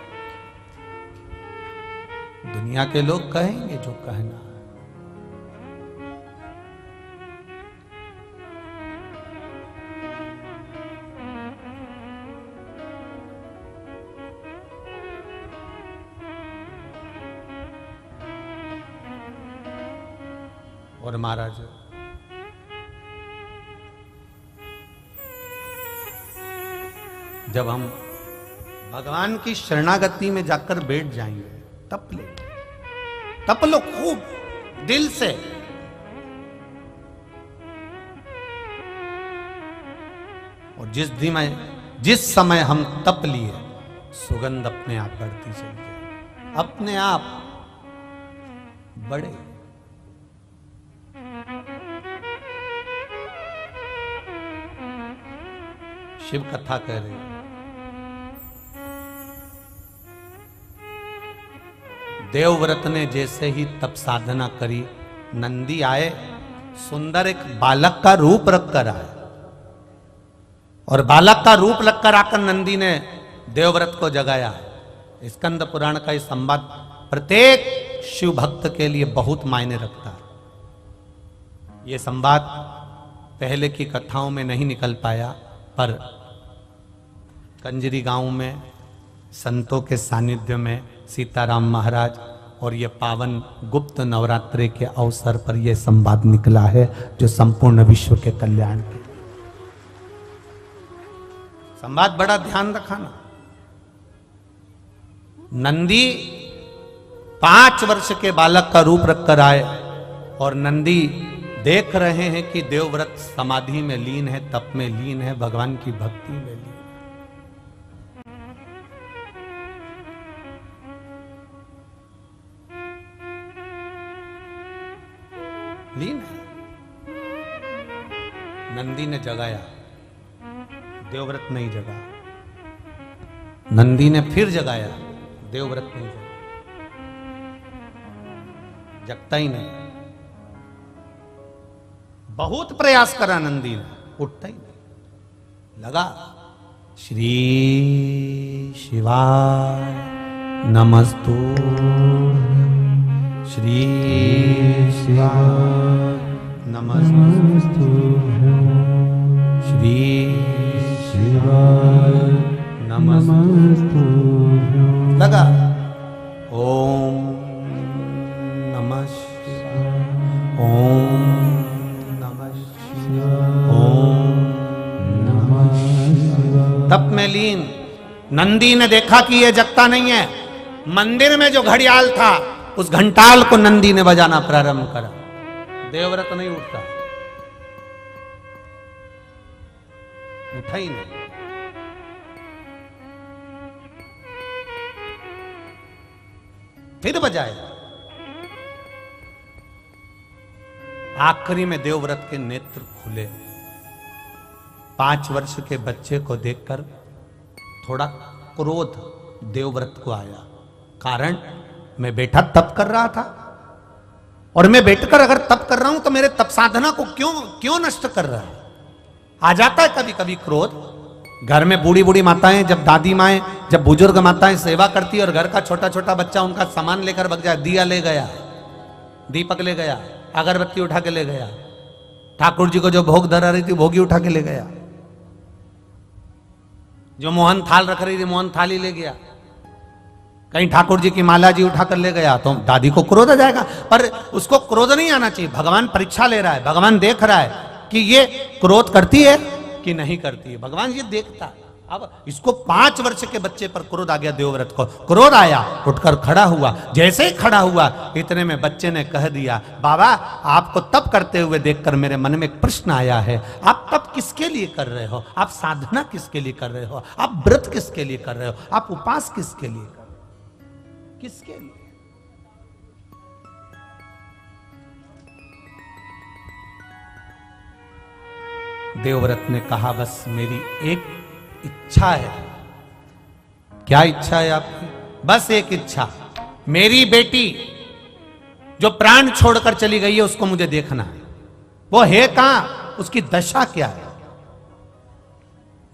दुनिया के लोग कहेंगे जो कहना। और महाराज जब हम भगवान की शरणागति में जाकर बैठ जाएंगे, तप ले, तप लो खूब दिल से। और जिस समय हम तप लिए, सुगंध अपने आप बढ़ती चली जाए, अपने आप बढ़े। शिव कथा कह रहे हैं, देवव्रत ने जैसे ही तप साधना करी, नंदी आए, सुंदर एक बालक का रूप रखकर आए। और बालक का रूप रखकर आकर नंदी ने देवव्रत को जगाया। स्कंद पुराण का यह संवाद प्रत्येक शिव भक्त के लिए बहुत मायने रखता है। यह संवाद पहले की कथाओं में नहीं निकल पाया, पर कंजरी गांव में संतों के सानिध्य में सीताराम महाराज और ये पावन गुप्त नवरात्रि के अवसर पर यह संवाद निकला है, जो संपूर्ण विश्व के कल्याण के संवाद। बड़ा ध्यान रखना। नंदी 5 वर्ष के बालक का रूप रखकर आए और नंदी देख रहे हैं कि देवव्रत समाधि में लीन है, तप में लीन है, भगवान की भक्ति में लीन है। नंदी ने जगाया, देवव्रत नहीं जगा। नंदी ने फिर जगाया, देवव्रत नहीं जगा। जगता ही नहीं। बहुत प्रयास करा नंदी ने, उठता ही नहीं। लगा श्री शिवाय नमस्तु, श्री शिवाय नमस्तु, श्री शिवाय नमस्तु। लगा ओम नमः शिवाय, ओम नमः शिवाय, ओम नमः शिवाय। तप में लीन। नंदी ने देखा कि यह जगता नहीं है। मंदिर में जो घड़ियाल था, उस घंटाल को नंदी ने बजाना प्रारंभ करा। देवव्रत नहीं उठता, उठा ही नहीं। फिर बजाया। आखिरी में देवव्रत के नेत्र खुले। 5 वर्ष के बच्चे को देखकर थोड़ा क्रोध देवव्रत को आया। कारण, मैं बेटा तप कर रहा था और मैं बैठकर अगर तप कर रहा हूं तो मेरे तप साधना को क्यों नष्ट कर रहा है। आ जाता है कभी कभी क्रोध। घर में बूढ़ी बूढ़ी माताएं, जब दादी माएं, जब बुजुर्ग माताएं सेवा करती है और घर का छोटा छोटा बच्चा उनका सामान लेकर भग जाए, दिया ले गया, दीपक ले गया, अगरबत्ती उठा के ले गया, ठाकुर जी को जो भोग धरा रही थी भोगी उठा के ले गया, जो मोहन थाल रख रही थी मोहन थाली ले गया, कहीं ठाकुर जी की माला जी उठाकर ले गया, तो दादी को क्रोध आ जाएगा। पर उसको क्रोध नहीं आना चाहिए। भगवान परीक्षा ले रहा है, भगवान देख रहा है कि ये क्रोध करती है कि नहीं करती है। भगवान ये देखता है। अब इसको 5 वर्ष के बच्चे पर क्रोध आ गया। देवव्रत को क्रोध आया, उठकर खड़ा हुआ। जैसे ही खड़ा हुआ, इतने में बच्चे ने कह दिया, बाबा आपको तप करते हुए देखकर मेरे मन में एक प्रश्न आया है। आप तप किसके लिए कर रहे हो? आप साधना किसके लिए कर रहे हो? आप व्रत किसके लिए कर रहे हो? आप उपास किसके लिए कर रहे हो? किसके लिए? देवव्रत ने कहा, बस मेरी एक इच्छा है। क्या इच्छा है आपकी? बस एक इच्छा, मेरी बेटी जो प्राण छोड़कर चली गई है उसको मुझे देखना है। वो है कहां, उसकी दशा क्या है।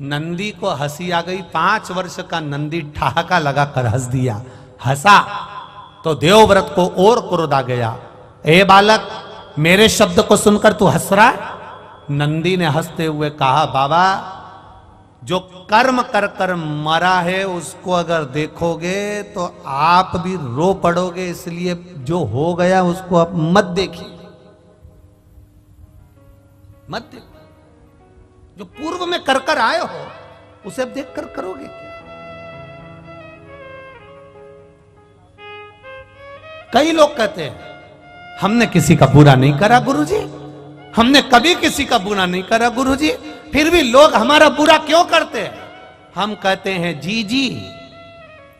नंदी को हंसी आ गई। 5 वर्ष का नंदी ठहाका लगाकर हंस दिया। हंसा तो देवव्रत को और क्रोध आ गया। ए बालक, मेरे शब्द को सुनकर तू हंस रहा है। नंदी ने हंसते हुए कहा, बाबा, जो कर्म कर कर मरा है उसको अगर देखोगे तो आप भी रो पड़ोगे, इसलिए जो हो गया उसको आप मत देखिए, मत देखो। जो पूर्व में कर कर आए हो उसे अब देख कर करोगे क्या। कई लोग कहते हैं हमने किसी का बुरा नहीं करा गुरुजी, हमने कभी किसी का बुरा नहीं करा गुरुजी, फिर भी लोग हमारा बुरा क्यों करते हैं। हम कहते हैं जी जी,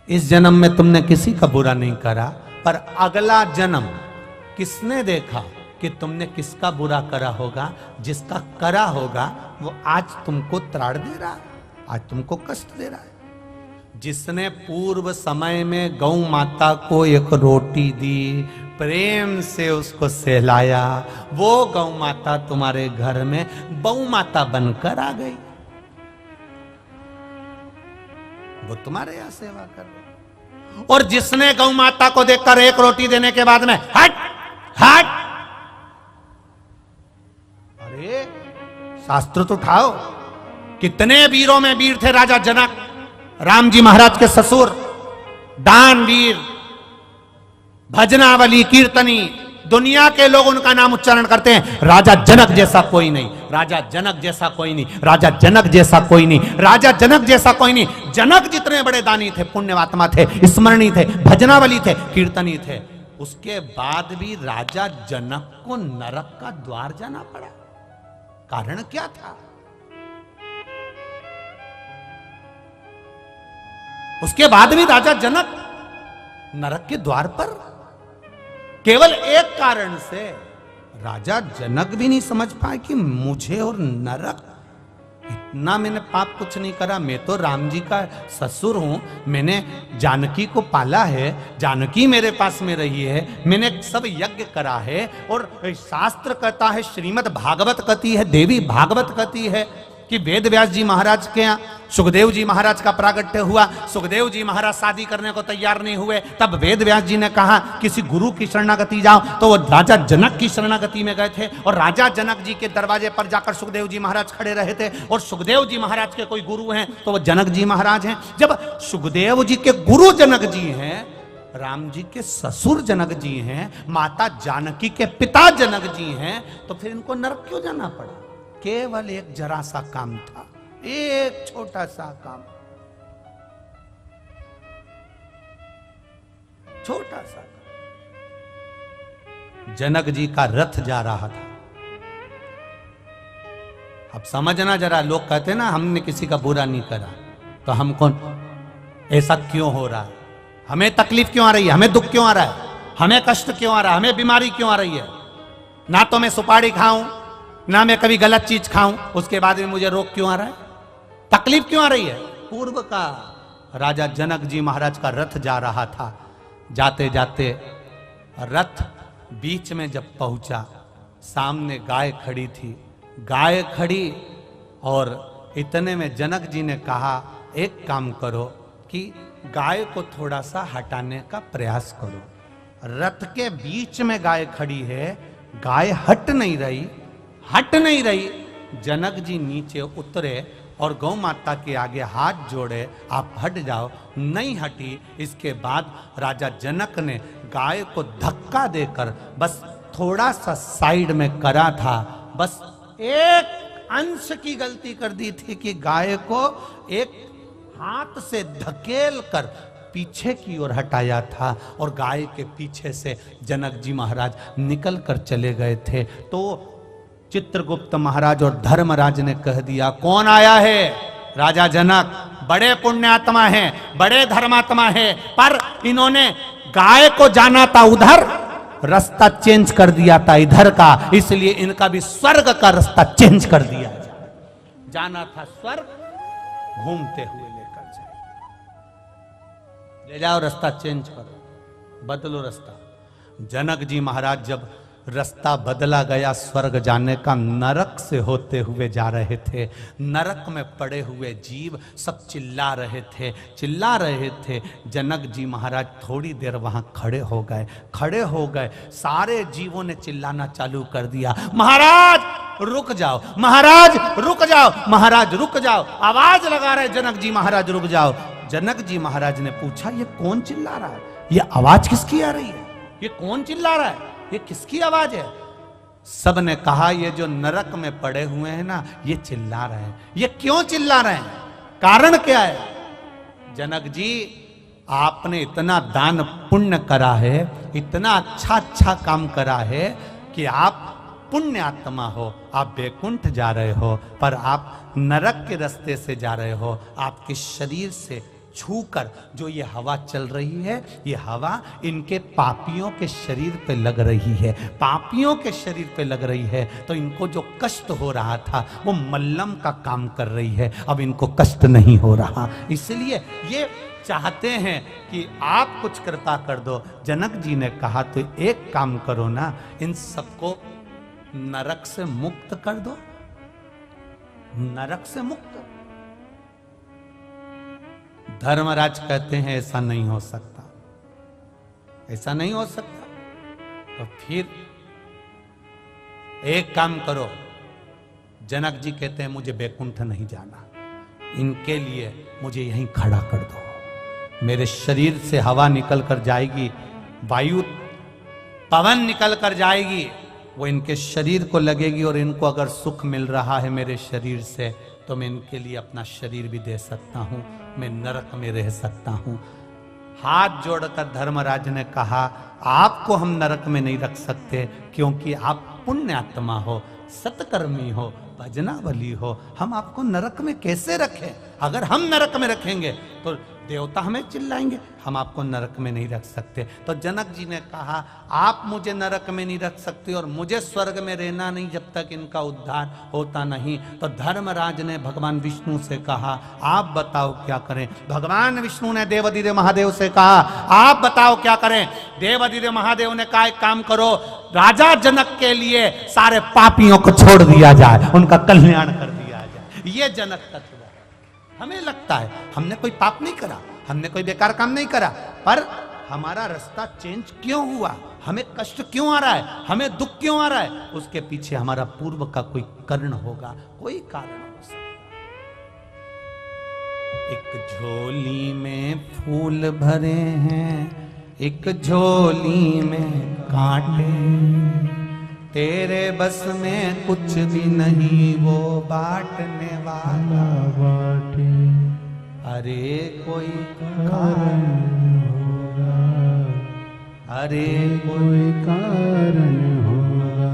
इस जन्म में तुमने किसी का बुरा नहीं करा, पर अगला जन्म किसने देखा कि तुमने किसका बुरा करा होगा। जिसका करा होगा वो आज तुमको त्राड़ दे रहा है, आज तुमको कष्ट दे रहा है। जिसने पूर्व समय में गौ माता को एक रोटी दी, प्रेम से उसको सहलाया, वो गौ माता तुम्हारे घर में बहु माता बनकर आ गई। वो तुम्हारे यहां सेवा कर रही। और जिसने गौ माता को देखकर एक रोटी देने के बाद में हट हट, अरे शास्त्र तो उठाओ। कितने वीरों में वीर थे राजा जनक, राम जी महाराज के ससुर, दानवीर, भजनावली, कीर्तनी, दुनिया के लोग उनका नाम उच्चारण करते हैं। राजा जनक जैसा कोई नहीं, राजा जनक जैसा कोई नहीं, राजा जनक जैसा कोई नहीं, राजा जनक जैसा कोई नहीं। जनक जितने बड़े दानी थे, पुण्यवात्मा थे, स्मरणी थे, भजनावली थे, कीर्तनी थे, उसके बाद भी राजा जनक को नरक का द्वार जाना पड़ा। कारण क्या था। उसके बाद भी राजा जनक नरक के द्वार पर, केवल एक कारण से। राजा जनक भी नहीं समझ पाए कि मुझे और नरक, इतना मैंने पाप कुछ नहीं करा, मैं तो राम जी का ससुर हूं, मैंने जानकी को पाला है, जानकी मेरे पास में रही है, मैंने सब यज्ञ करा है। और शास्त्र कहता है, श्रीमद् भागवत कहती है, देवी भागवत कहती है कि वेद व्यास जी महाराज के यहाँ सुखदेव जी महाराज का प्रागट्य हुआ। सुखदेव जी महाराज शादी करने को तैयार नहीं हुए, तब वेद व्यास जी ने कहा किसी गुरु की शरणागति जाओ, तो वो राजा जनक की शरणागति में गए थे। और राजा जनक जी के दरवाजे पर जाकर सुखदेव जी महाराज खड़े रहे थे। और सुखदेव जी महाराज के कोई गुरु हैं तो वो जनक जी महाराज हैं। जब सुखदेव जी के गुरु जनक जी हैं, राम जी के ससुर जनक जी हैं, माता जानकी के पिता जनक जी हैं, तो फिर इनको नरक क्यों जाना पड़ा। केवल एक जरा सा काम था, एक छोटा सा काम, छोटा सा काम। जनक जी का रथ जा रहा था। अब समझना जरा, लोग कहते ना हमने किसी का बुरा नहीं करा, तो हम कौन, ऐसा क्यों हो रहा है, हमें तकलीफ क्यों आ रही है, हमें दुख क्यों आ रहा है, हमें कष्ट क्यों आ रहा है, हमें बीमारी क्यों आ रही है। ना तो मैं सुपारी खाऊं, ना मैं कभी गलत चीज खाऊं, उसके बाद में मुझे रोग क्यों आ रहा है, तकलीफ क्यों आ रही है। पूर्व का राजा जनक जी महाराज का रथ जा रहा था। जाते जाते रथ बीच में जब पहुंचा, सामने गाय खड़ी थी। गाय खड़ी और इतने में जनक जी ने कहा, एक काम करो कि गाय को थोड़ा सा हटाने का प्रयास करो। रथ के बीच में गाय खड़ी है, गाय हट नहीं रही, हट नहीं रही। जनक जी नीचे उतरे और गौ माता के आगे हाथ जोड़े, आप हट जाओ, नहीं हटी। इसके बाद राजा जनक ने गाय को धक्का देकर बस थोड़ा सा साइड में करा था, बस एक अंश की गलती कर दी थी कि गाय को एक हाथ से धकेल कर पीछे की ओर हटाया था और गाय के पीछे से जनक जी महाराज निकल कर चले गए थे। तो चित्रगुप्त महाराज और धर्मराज ने कह दिया, कौन आया है, राजा जनक, बड़े पुण्यात्मा हैं, बड़े धर्मात्मा हैं, पर इन्होंने गाय को जाना था उधर, रास्ता चेंज कर दिया था इधर का, इसलिए इनका भी स्वर्ग का रास्ता चेंज कर दिया। जाना था स्वर्ग, घूमते हुए लेकर जाए, ले जाओ, रास्ता चेंज करो। बदलो रास्ता। जनक जी महाराज जब रास्ता बदला गया स्वर्ग जाने का, नरक से होते हुए जा रहे थे। नरक में पड़े हुए जीव सब चिल्ला रहे थे। जनक जी महाराज थोड़ी देर वहां खड़े हो गए। सारे जीवों ने चिल्लाना चालू कर दिया, महाराज रुक जाओ, महाराज रुक जाओ, महाराज रुक जाओ। आवाज लगा रहे जनक जी महाराज रुक जाओ। जनक जी महाराज ने पूछा, ये कौन चिल्ला रहा है? ये आवाज किसकी आ रही है? ये कौन चिल्ला रहा है? ये किसकी आवाज है? सब ने कहा, ये जो नरक में पड़े हुए हैं ना, ये चिल्ला रहे हैं। ये क्यों चिल्ला रहे हैं? कारण क्या है? जनक जी, आपने इतना दान पुण्य करा है, इतना अच्छा काम करा है कि आप पुण्य आत्मा हो, आप बैकुंठ जा रहे हो, पर आप नरक के रास्ते से जा रहे हो। आपके शरीर से छूकर जो ये हवा चल रही है, ये हवा इनके पापियों के शरीर पे लग रही है, पापियों के शरीर पे लग रही है। तो इनको जो कष्ट हो रहा था वो मल्लम का काम कर रही है, अब इनको कष्ट नहीं हो रहा। इसलिए ये चाहते हैं कि आप कुछ कृपा कर दो। जनक जी ने कहा, तो एक काम करो ना, इन सबको नरक से मुक्त कर दो, नरक से मुक्त। धर्मराज कहते हैं, ऐसा नहीं हो सकता, ऐसा नहीं हो सकता। तो फिर एक काम करो। जनक जी कहते हैं, मुझे बैकुंठ नहीं जाना, इनके लिए मुझे यहीं खड़ा कर दो। मेरे शरीर से हवा निकल कर जाएगी, वायु पवन निकल कर जाएगी, वो इनके शरीर को लगेगी, और इनको अगर सुख मिल रहा है मेरे शरीर से, तो मैं इनके लिए अपना शरीर भी दे सकता हूं, मैं नरक में रह सकता हूं। हाथ जोड़कर धर्मराज ने कहा, आपको हम नरक में नहीं रख सकते, क्योंकि आप पुण्य आत्मा हो, सत्कर्मी हो, भजनावली हो। हम आपको नरक में कैसे रखें? अगर हम नरक में रखेंगे तो देवता हमें चिल्लाएंगे, हम आपको नरक में नहीं रख सकते। तो जनक जी ने कहा, आप मुझे नरक में नहीं रख सकते और मुझे स्वर्ग में रहना नहीं जब तक इनका उद्धार होता नहीं। तो धर्मराज ने भगवान विष्णु से कहा, आप बताओ क्या करें। भगवान विष्णु ने देवाधिदेव महादेव से कहा, आप बताओ क्या करें। देवाधिदेव महादेव ने कहा, एक काम करो, राजा जनक के लिए सारे पापियों को छोड़ दिया जाए, उनका कल्याण कर दिया जाए। ये जनक तत्व है। हमें लगता है हमने कोई पाप नहीं करा, हमने कोई बेकार काम नहीं करा, पर हमारा रास्ता चेंज क्यों हुआ, हमें कष्ट क्यों आ रहा है, हमें दुख क्यों आ रहा है, उसके पीछे हमारा पूर्व का कोई कारण होगा, कोई कारण हो सकता। एक झोली में फूल भरे हैं, एक झोली में कांटे, तेरे बस में कुछ भी नहीं वो बांटने वाला बांटे। अरे कोई कारण होगा, अरे कोई कारण होगा।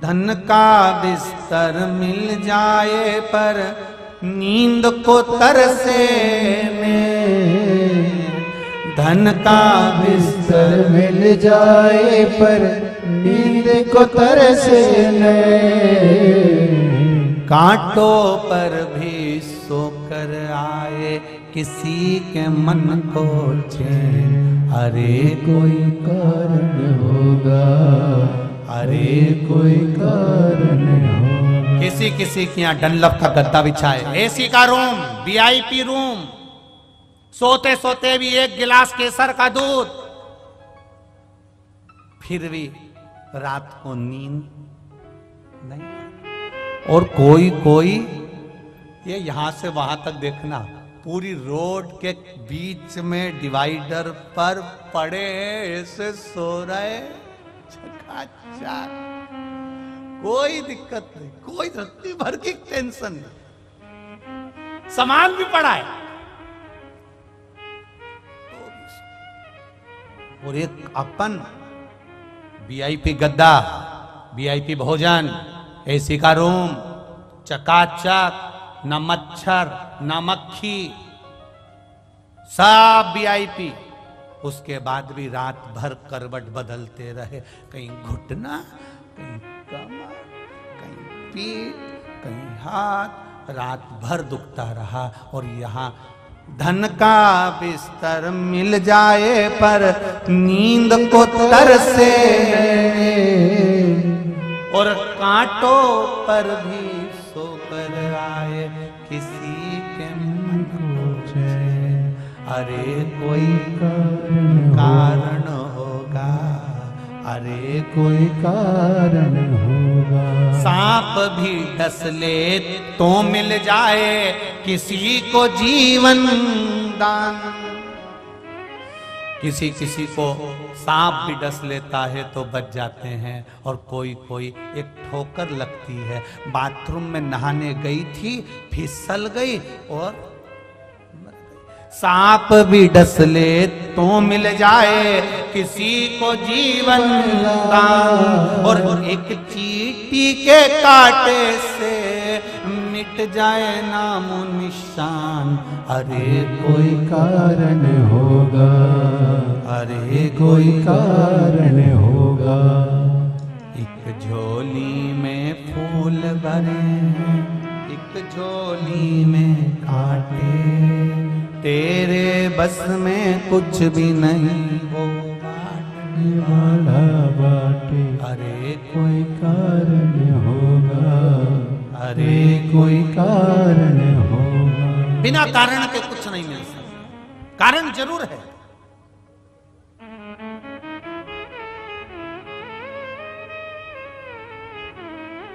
धन का बिस्तर मिल जाए पर नींद को तरसे में, धन का बिस्तर मिल जाए पर नींद को तरसे नहीं, कांटों पर भी सोकर आए किसी के मन को चैन। अरे कोई कारण होगा, अरे कोई कारण होगा। किसी किसी के यहाँ डनलप का गद्दा बिछाए, एसी का रूम, वीआईपी रूम, सोते सोते भी एक गिलास केसर का दूध, फिर भी रात को नींद नहीं। और कोई कोई ये यहां से वहां तक देखना, पूरी रोड के बीच में डिवाइडर पर पड़े हैं, ऐसे सो रहे, चकाचक, कोई दिक्कत नहीं, कोई धरती भर की टेंशन नहीं, सामान भी पड़ा है। और एक अपन वीआईपी गद्दा, वीआईपी भोजन, एसी का रूम, चकाचक, न मच्छर न मक्खी, सब वीआईपी। उसके बाद भी रात भर करवट बदलते रहे, कहीं घुटना, कहीं कमर, कहीं पीठ, कहीं हाथ, रात भर दुखता रहा। और यहाँ धन का बिस्तर मिल जाए पर नींद को तरसे, और कांटों पर भी सोकर आए किसी के मन को चैन। अरे कोई कारण होगा, अरे कोई कारण होगा। सांप भी डस ले तो मिल जाए किसी को जीवन दान। किसी किसी को सांप भी डस लेता है तो बच जाते हैं, और कोई कोई एक ठोकर लगती है। बाथरूम में नहाने गई थी, फिसल गई और सांप भी डस ले तो मिल जाए किसी को जीवन दान, और एक चींटी के कांटे से मिट जाए नामो निशान। अरे कोई कारण होगा, अरे कोई कारण होगा। एक झोली में फूल भरे हैं, एक झोली में कांटे, तेरे बस में कुछ भी नहीं वो बांटने वाला बाटे। अरे कोई कारण होगा, अरे कोई कारण होगा। बिना कारण के कुछ नहीं मिल सकता, कारण जरूर है।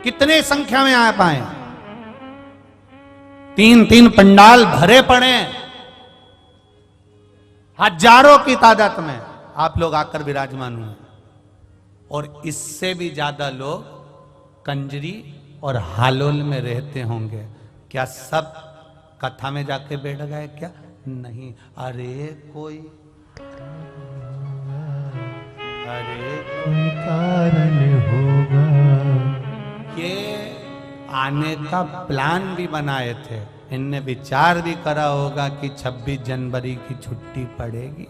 कितने संख्या में आ पाए, 3-3 पंडाल भरे पड़े, हजारों की तादाद में आप लोग आकर विराजमान हुए, और इससे भी ज्यादा लोग कंजरी और हालोल में रहते होंगे। क्या सब कथा में जाके बैठ गए क्या? नहीं। अरे कोई कारण होगा। ये आने का प्लान भी बनाए थे, इनने विचार भी करा होगा कि 26 जनवरी की छुट्टी पड़ेगी,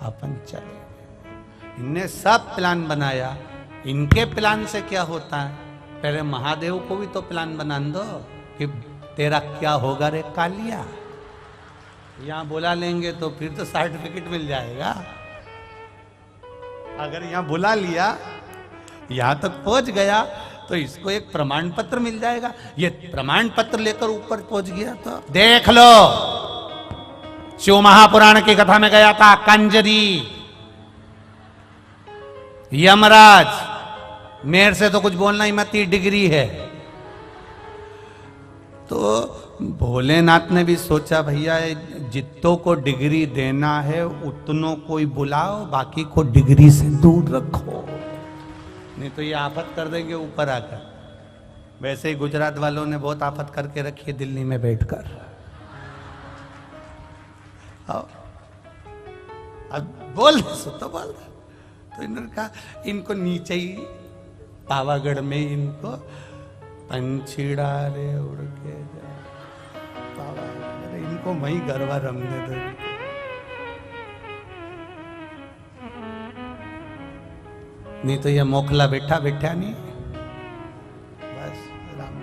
अपन चले। इनने सब प्लान बनाया। इनके प्लान से क्या होता है? पहले महादेव को भी तो प्लान बना दो कि तेरा क्या होगा रे कालिया। यहां बुला लेंगे तो फिर तो सर्टिफिकेट मिल जाएगा। अगर यहां बुला लिया, यहां तक पहुंच गया, तो इसको एक प्रमाण पत्र मिल जाएगा। ये प्रमाण पत्र लेकर ऊपर पहुंच गया तो देख लो। शिव महापुराण की कथा में गया था कंजरी, यमराज, मेरे से तो कुछ बोलना ही मत, डिग्री है। तो भोलेनाथ ने भी सोचा भैया जितनों को डिग्री देना है उतनों को ही बुलाओ, बाकी को डिग्री से दूर रखो, नहीं तो ये आफत कर देंगे ऊपर आकर। वैसे ही गुजरात वालों ने बहुत आफत करके रखी है दिल्ली में बैठकर। अब बोल तो बोल। तो इन्होंने कहा इनको नीचे ही पावागढ़ में इनको पंछीड़ा रे उड़ के जा, पावागढ़ इनको वही गरबा रमने दो। नहीं तो ये मोखला बैठा बैठा नहीं, बस राम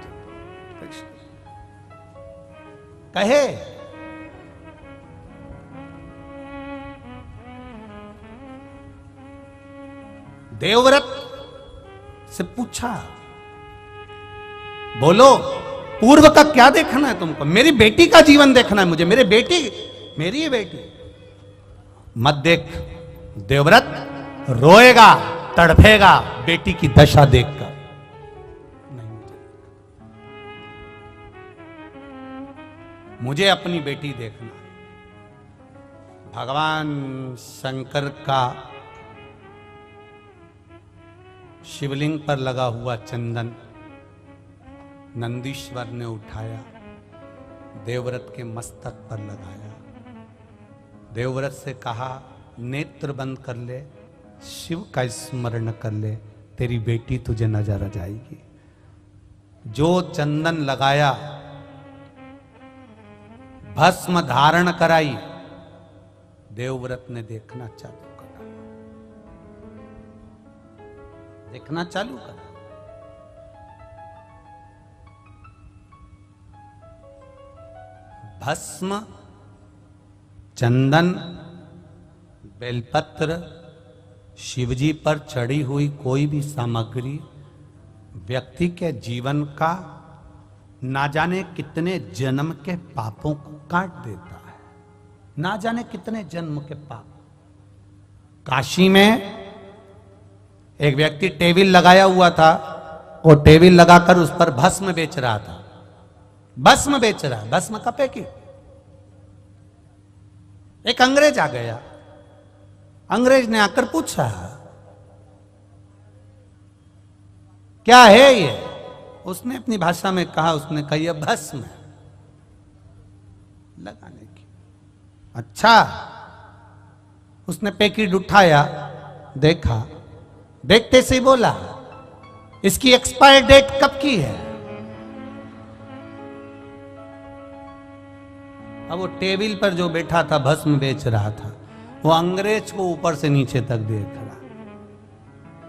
कृष्ण कहे। देवव्रत से पूछा, बोलो पूर्व का क्या देखना है तुमको? मेरी बेटी का जीवन देखना है मुझे, मेरी बेटी, मेरी बेटी मत देख। देवव्रत रोएगा, तड़फेगा बेटी की दशा देखकर। मुझे अपनी बेटी देखना। भगवान शंकर का शिवलिंग पर लगा हुआ चंदन नंदीश्वर ने उठाया, देवव्रत के मस्तक पर लगाया। देवव्रत से कहा नेत्र बंद कर ले, शिव का स्मरण कर ले, तेरी बेटी तुझे नजर आ जाएगी। जो चंदन लगाया, भस्म धारण कराई, देवव्रत ने देखना चालू करा, देखना चालू करा। भस्म, चंदन, बेलपत्र, शिवजी पर चढ़ी हुई कोई भी सामग्री व्यक्ति के जीवन का ना जाने कितने जन्म के पापों को काट देता है। ना जाने कितने जन्म के पाप। काशी में एक व्यक्ति टेबल लगाया हुआ था, वो टेबल लगाकर उस पर भस्म बेच रहा था। भस्म बेच रहा है, भस्म का पैकेट। एक अंग्रेज आ गया। अंग्रेज ने आकर पूछा, क्या है ये? उसने अपनी भाषा में कहा, उसने कहा यह भस्म है लगाने की। अच्छा, उसने पैकेट उठाया, देखा, देखते से ही बोला, इसकी एक्सपायर डेट कब की है? अब वो टेबल पर जो बैठा था, भस्म बेच रहा था, वो अंग्रेज को ऊपर से नीचे तक देख रहा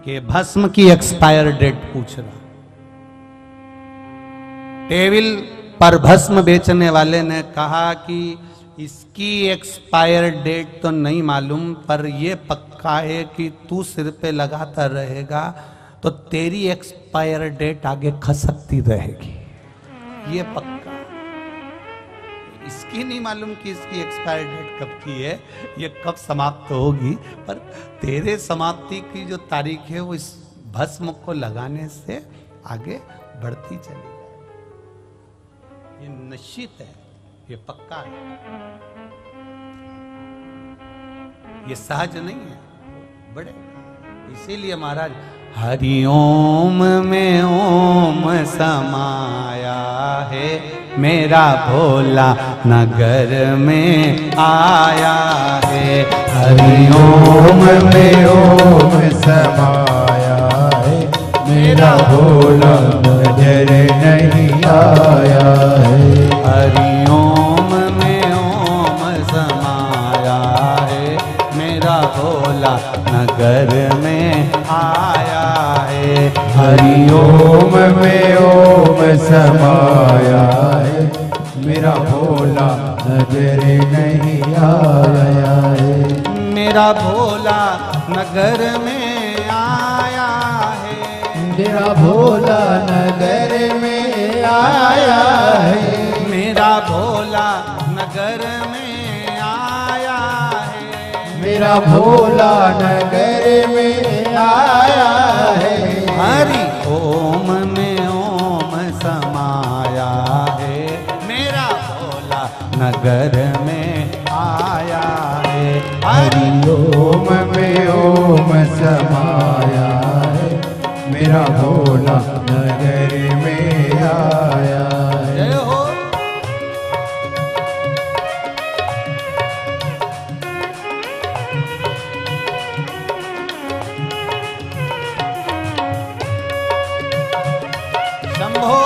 कि भस्म की एक्सपायर डेट पूछ रहा। टेबल पर भस्म बेचने वाले ने कहा कि इसकी एक्सपायर डेट तो नहीं मालूम, पर यह पक्का है कि तू सिर पे लगाता रहेगा तो तेरी एक्सपायर डेट आगे खसकती रहेगी। ये पक्का। इसकी नहीं मालूम कि इसकी एक्सपायर डेट कब की है, ये कब समाप्त होगी, पर तेरे समाप्ति की जो तारीख है वो इस भस्म को लगाने से आगे बढ़ती चली। ये निश्चित है, ये पक्का है, ये सहज नहीं है, बड़े। इसीलिए महाराज हरिओम में ओम समाया है, मेरा भोला नगर में आया है। हरिओम में ओम समाया है, मेरा भोला नजर नहीं आया है। हरिओम में ओम समाया है, मेरा भोला नगर में आया है। हरिओम में ओम समाया है, मेरा भोला नजर नहीं आया है। मेरा भोला नगर में आया है, मेरा भोला नगर में आया है। मेरा भोला नगर में आया है। मेरा भोला नगर में आया है। हरि ओम में ओम समाया है, मेरा भोला नगर में आया है। हरि ओम में ओम समाया है, मेरा भोला नगर में आया है। जय हो। शंभो।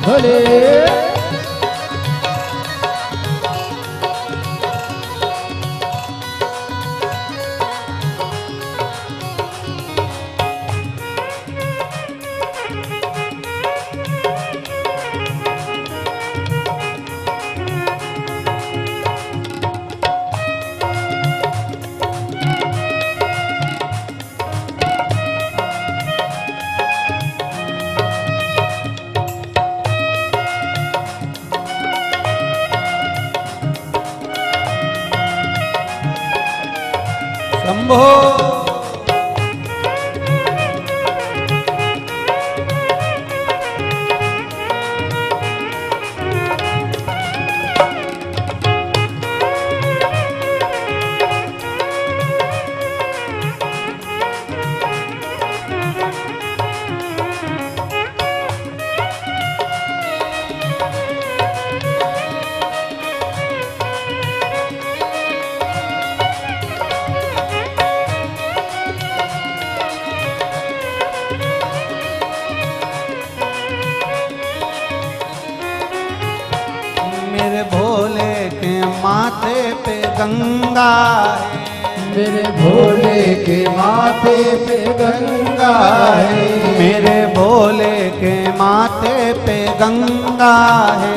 भोले शंभो। मेरे भोले के माथे पे गंगा है, मेरे भोले के माथे पे गंगा है, मेरे भोले के माथे पे गंगा है,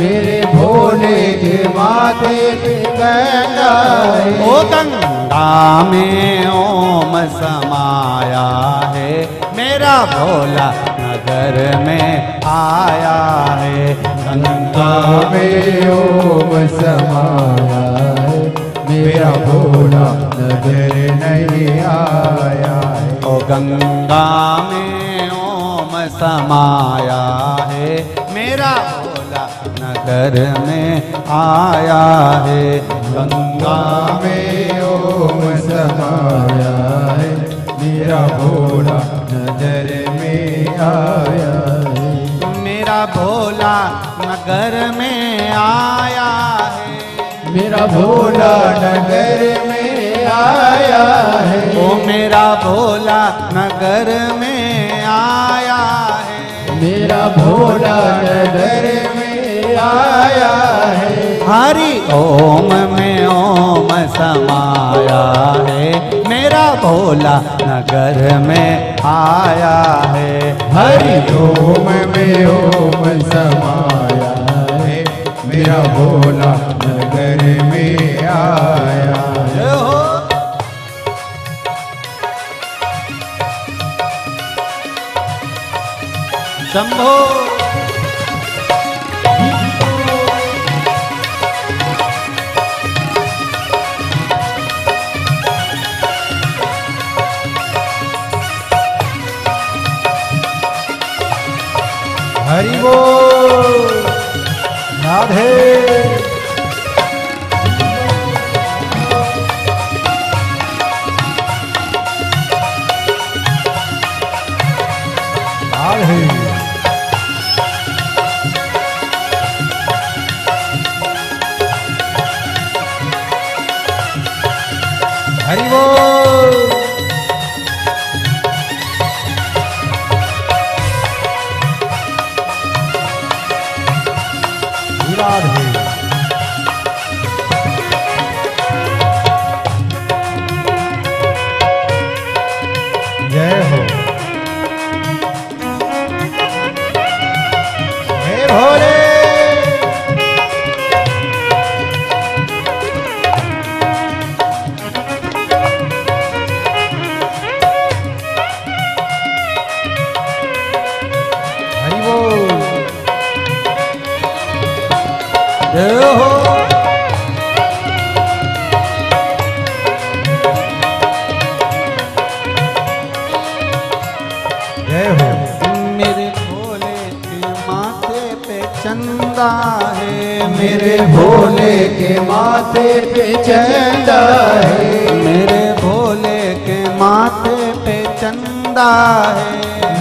मेरे भोले के माथे पे गंगा है। ओ गंगा में ओम समाया है, मेरा भोला नगर में आया है। गंगा में ओम समाया है, मेरा भोला नजर नहीं आया है। ओ गंगा में ओम समाया है, मेरा भोला नगर में आया है। गंगा में ओम समाया है, मेरा भोला नजर में आया है। मेरा भोला नगर में आया है, मेरा भोला नगर में आया है। ओ मेरा भोला नगर में आया है, मेरा भोला नगर में आया है। हरि ओम में ओम समाया है, मेरा भोला नगर में आया है। हरि ओम में ओम समाया है, मेरा भोला नगर में आया है। जय हो। शंभो। हरि बोल राधे। राधे। हरि बोल। राधे। जय हो। हे भोले। हरि बोल। जय हो। जय हो। मेरे भोले के माथे पे चंदा है, मेरे भोले के माथे पे चंदा है। मेरे भोले के माथे पे चंदा है,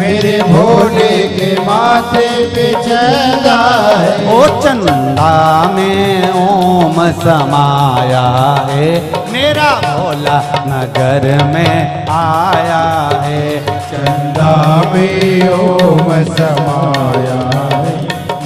मेरे भोले के माथे पे चंदा है। ओ चंदा में ओम समाया है, मेरा भोला नगर में आया है। चंदा में ओम समाया है,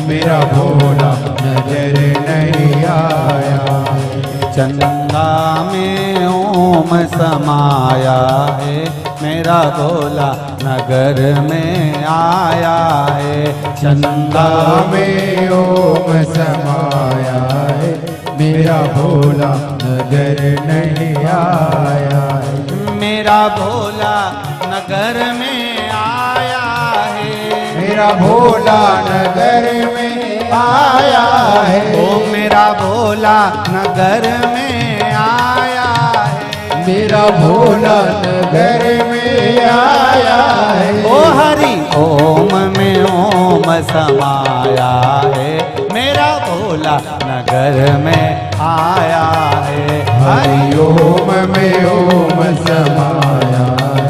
मेरा भोला नजर नहीं आया है। चंदा में ओम समाया है, मेरा भोला नगर में आया है। चंदा में ओम समाया है, मेरा भोला नजर नहीं आया है। मेरा भोला नगर में आया है, मेरा भोला नगर में आया है। ओ मेरा भोला नगर में आया है। मेरा भोला नगर में आया है। ओ हरि ओम में ओम समाया है, मेरा भोला नगर में आया है। हरि ओम में ओम समाया है,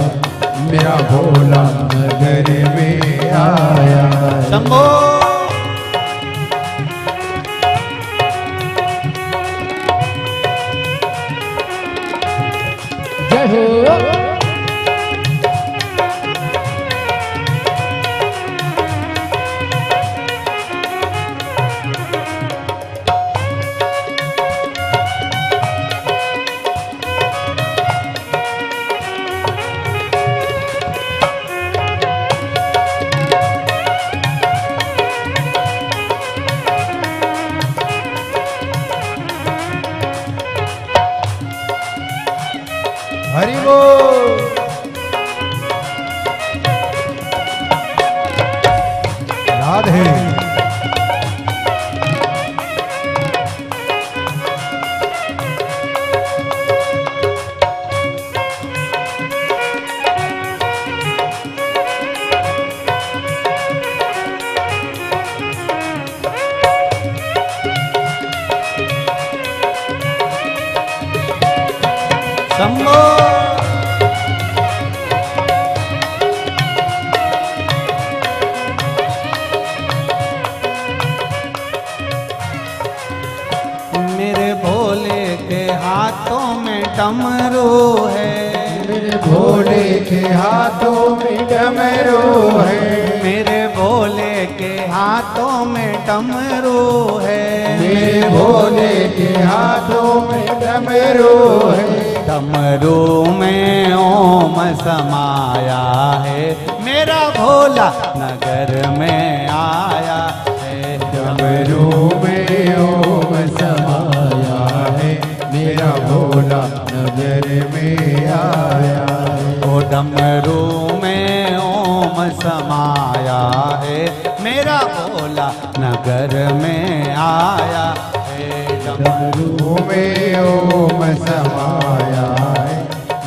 मेरा भोला नगर में आया है। शंभो। जय हो। शंभो। मेरे भोले के हाथों में डमरू है, मेरे भोले के हाथों में डमरू है, मेरे भोले के हाथों में डमरू है, मेरे भोले के हाथों में डमरू है, डमरू में ओम समाया है, मेरा भोला नगर में आया है। डमरू में ओम समाया है, मेरा भोला नगर में आया है। ओ डमरू में ओम समाया है, मेरा भोला नगर में आया है। डमरू में ओम समाया है,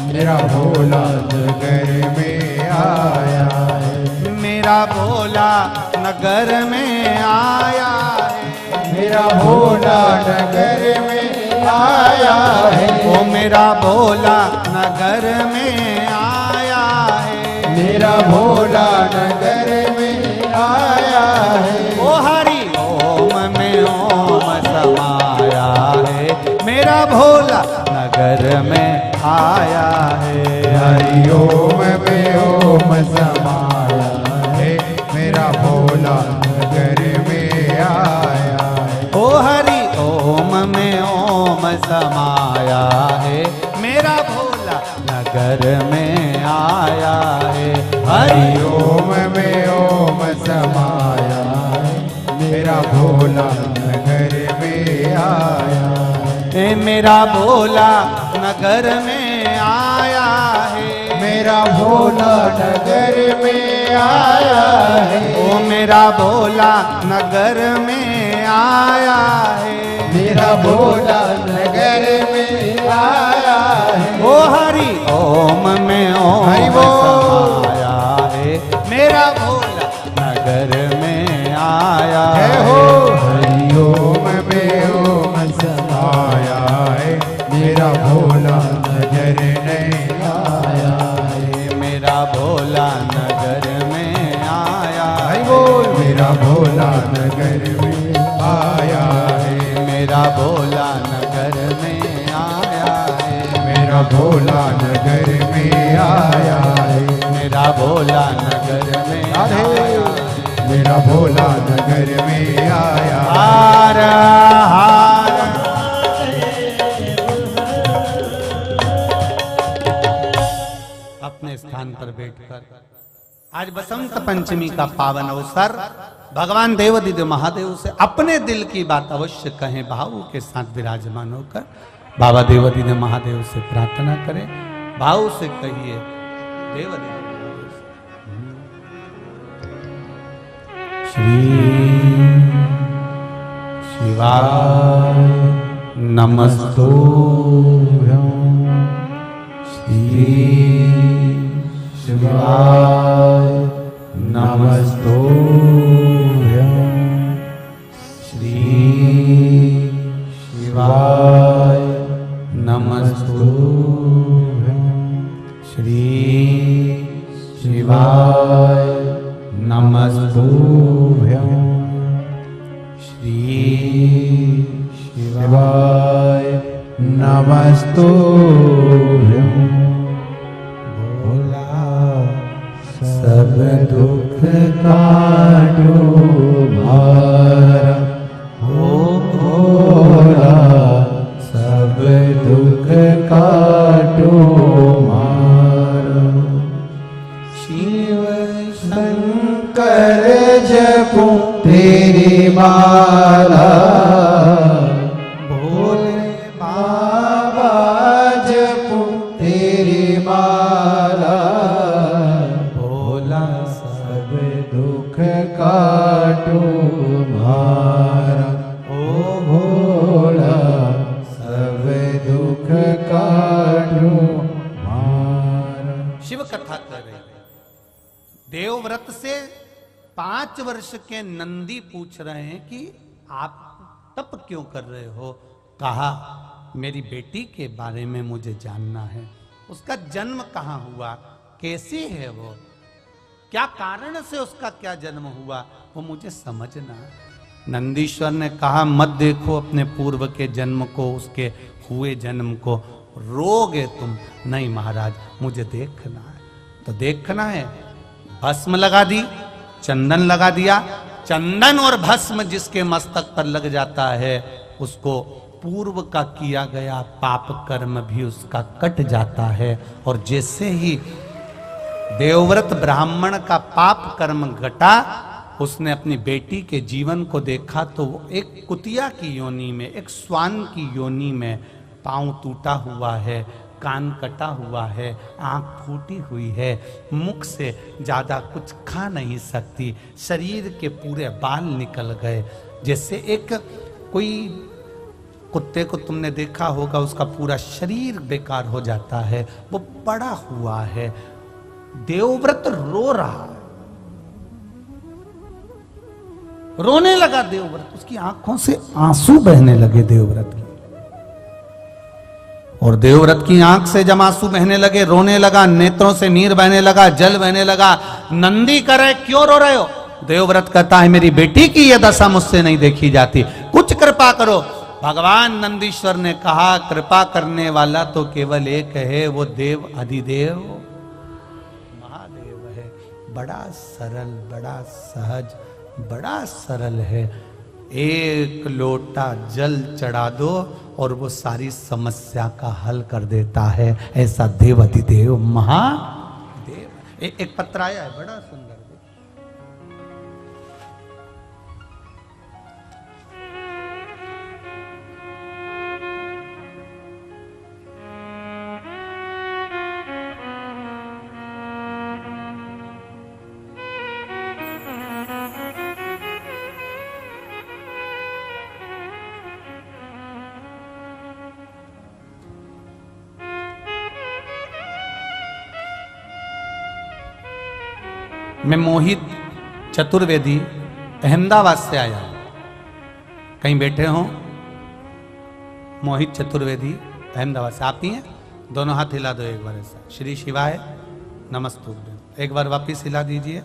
मेरा भोला नगर में आया है। मेरा भोला नगर में आया है, मेरा भोला नगर में आया है, ओ मेरा भोला नगर में आया है, मेरा भोला नगर में आया है। ओ हरि ओम में ओम समाया है, मेरा भोला नगर में आया है। हरि ओम में ओम समाया है, मेरा भोला नगर में आया है। ओ हरि ओम में ओम समाया है, मेरा भोला नगर में आया है। हरि हरि ओम में ओम समाया है, मेरा भोला नगर में आया है। ए मेरा भोला नगर में आया है, मेरा भोला नगर में आया है, ओ मेरा भोला नगर में आया है, मेरा भोला नगर में आया है। ओ हरि ओम में ओम हरि बोल। समाया है, मेरा भोला नगर में आया जय है। हो। हरि ओम में ओम समाया है, मेरा भोला नगर नहीं आया है। मेरा भोला नगर में आया हरि है, बोल। मेरा भोला नगर में आया है, मेरा भोला नगर में आया है, मेरा भोला नगर में आया है। मेरा भोला नगर में राधे। आया है। मेरा भोला नगर में आया है। हार हार अपने स्थान पर बैठकर आज बसंत पंचमी का पावन अवसर भगवान देवादिदेव महादेव से अपने दिल की बात अवश्य कहें, भाव के साथ विराजमान होकर बाबा देवादिदेव महादेव से प्रार्थना करें। भाव से कहिए, देवादिदेव महादेव से, श्री शिवाय नमस्तुभ्यं, श्री शिवाय नमस्तुभ्यं, श्री शिवाय नमस्तुभ्यं, श्री शिवाय नमस्तुभ्यं, श्री शिवाय नमस्तुभ्यं। भोला सब दुख काटो भार, हो भोला सब दुख काटो मार। शिव शंकर जपो तेरी माला, भोले बाबा जपो तेरी माला। भोला सब दुख काटो मारा, ओ भोला सब दुख काटो मारा। शिव कथा कर रहे हैं। देवव्रत से 5 वर्ष के नंदी पूछ रहे हैं कि आप तप क्यों कर रहे हो। कहा मेरी बेटी के बारे में मुझे जानना है, उसका जन्म कहाँ हुआ, कैसी है वो, क्या कारण से उसका क्या जन्म हुआ, वो मुझे समझना है। नंदीश्वर ने कहा मत देखो अपने पूर्व के जन्म को, उसके हुए जन्म को, रोगे तुम। नहीं महाराज मुझे देखना है। तो देखना है, भस्म लगा दी, चंदन लगा दिया। चंदन और भस्म जिसके मस्तक पर लग जाता है उसको पूर्व का किया गया पाप कर्म भी उसका कट जाता है। और जैसे ही देवव्रत ब्राह्मण का पाप कर्म घटा, उसने अपनी बेटी के जीवन को देखा तो वो एक कुतिया की योनि में, एक स्वान की योनि में, पांव टूटा हुआ है, कान कटा हुआ है, आंख फूटी हुई है, मुख से ज्यादा कुछ खा नहीं सकती, शरीर के पूरे बाल निकल गए। जैसे एक कोई कुत्ते को तुमने देखा होगा, उसका पूरा शरीर बेकार हो जाता है, वो पड़ा हुआ है। देवव्रत रो रहा है, रोने लगा देवव्रत, उसकी आंखों से आंसू बहने लगे देवव्रत की। और देवव्रत की आंख से जब आंसू बहने लगे, रोने लगा, नेत्रों से नीर बहने लगा, जल बहने लगा। नंदी करे क्यों रो रहे हो? देवव्रत कहता है मेरी बेटी की यह दशा मुझसे नहीं देखी जाती, कुछ कृपा करो। भगवान नंदीश्वर ने कहा कृपा करने वाला तो केवल एक है, वो देव अधिदेव महादेव है। बड़ा सरल, बड़ा सहज, बड़ा सरल है। एक लोटा जल चढ़ा दो और वो सारी समस्या का हल कर देता है। ऐसा देव अधिदेव महादेव। एक पत्र आया है बड़ा सुंदर। मैं मोहित चतुर्वेदी अहमदाबाद से आया हूं। कहीं बैठे हो? मोहित चतुर्वेदी अहमदाबाद से। आप ही हैं? दोनों हाथ हिला दो एक बार ऐसा। श्री शिवाय नमस्तुभ्यम। एक बार वापिस हिला दीजिए।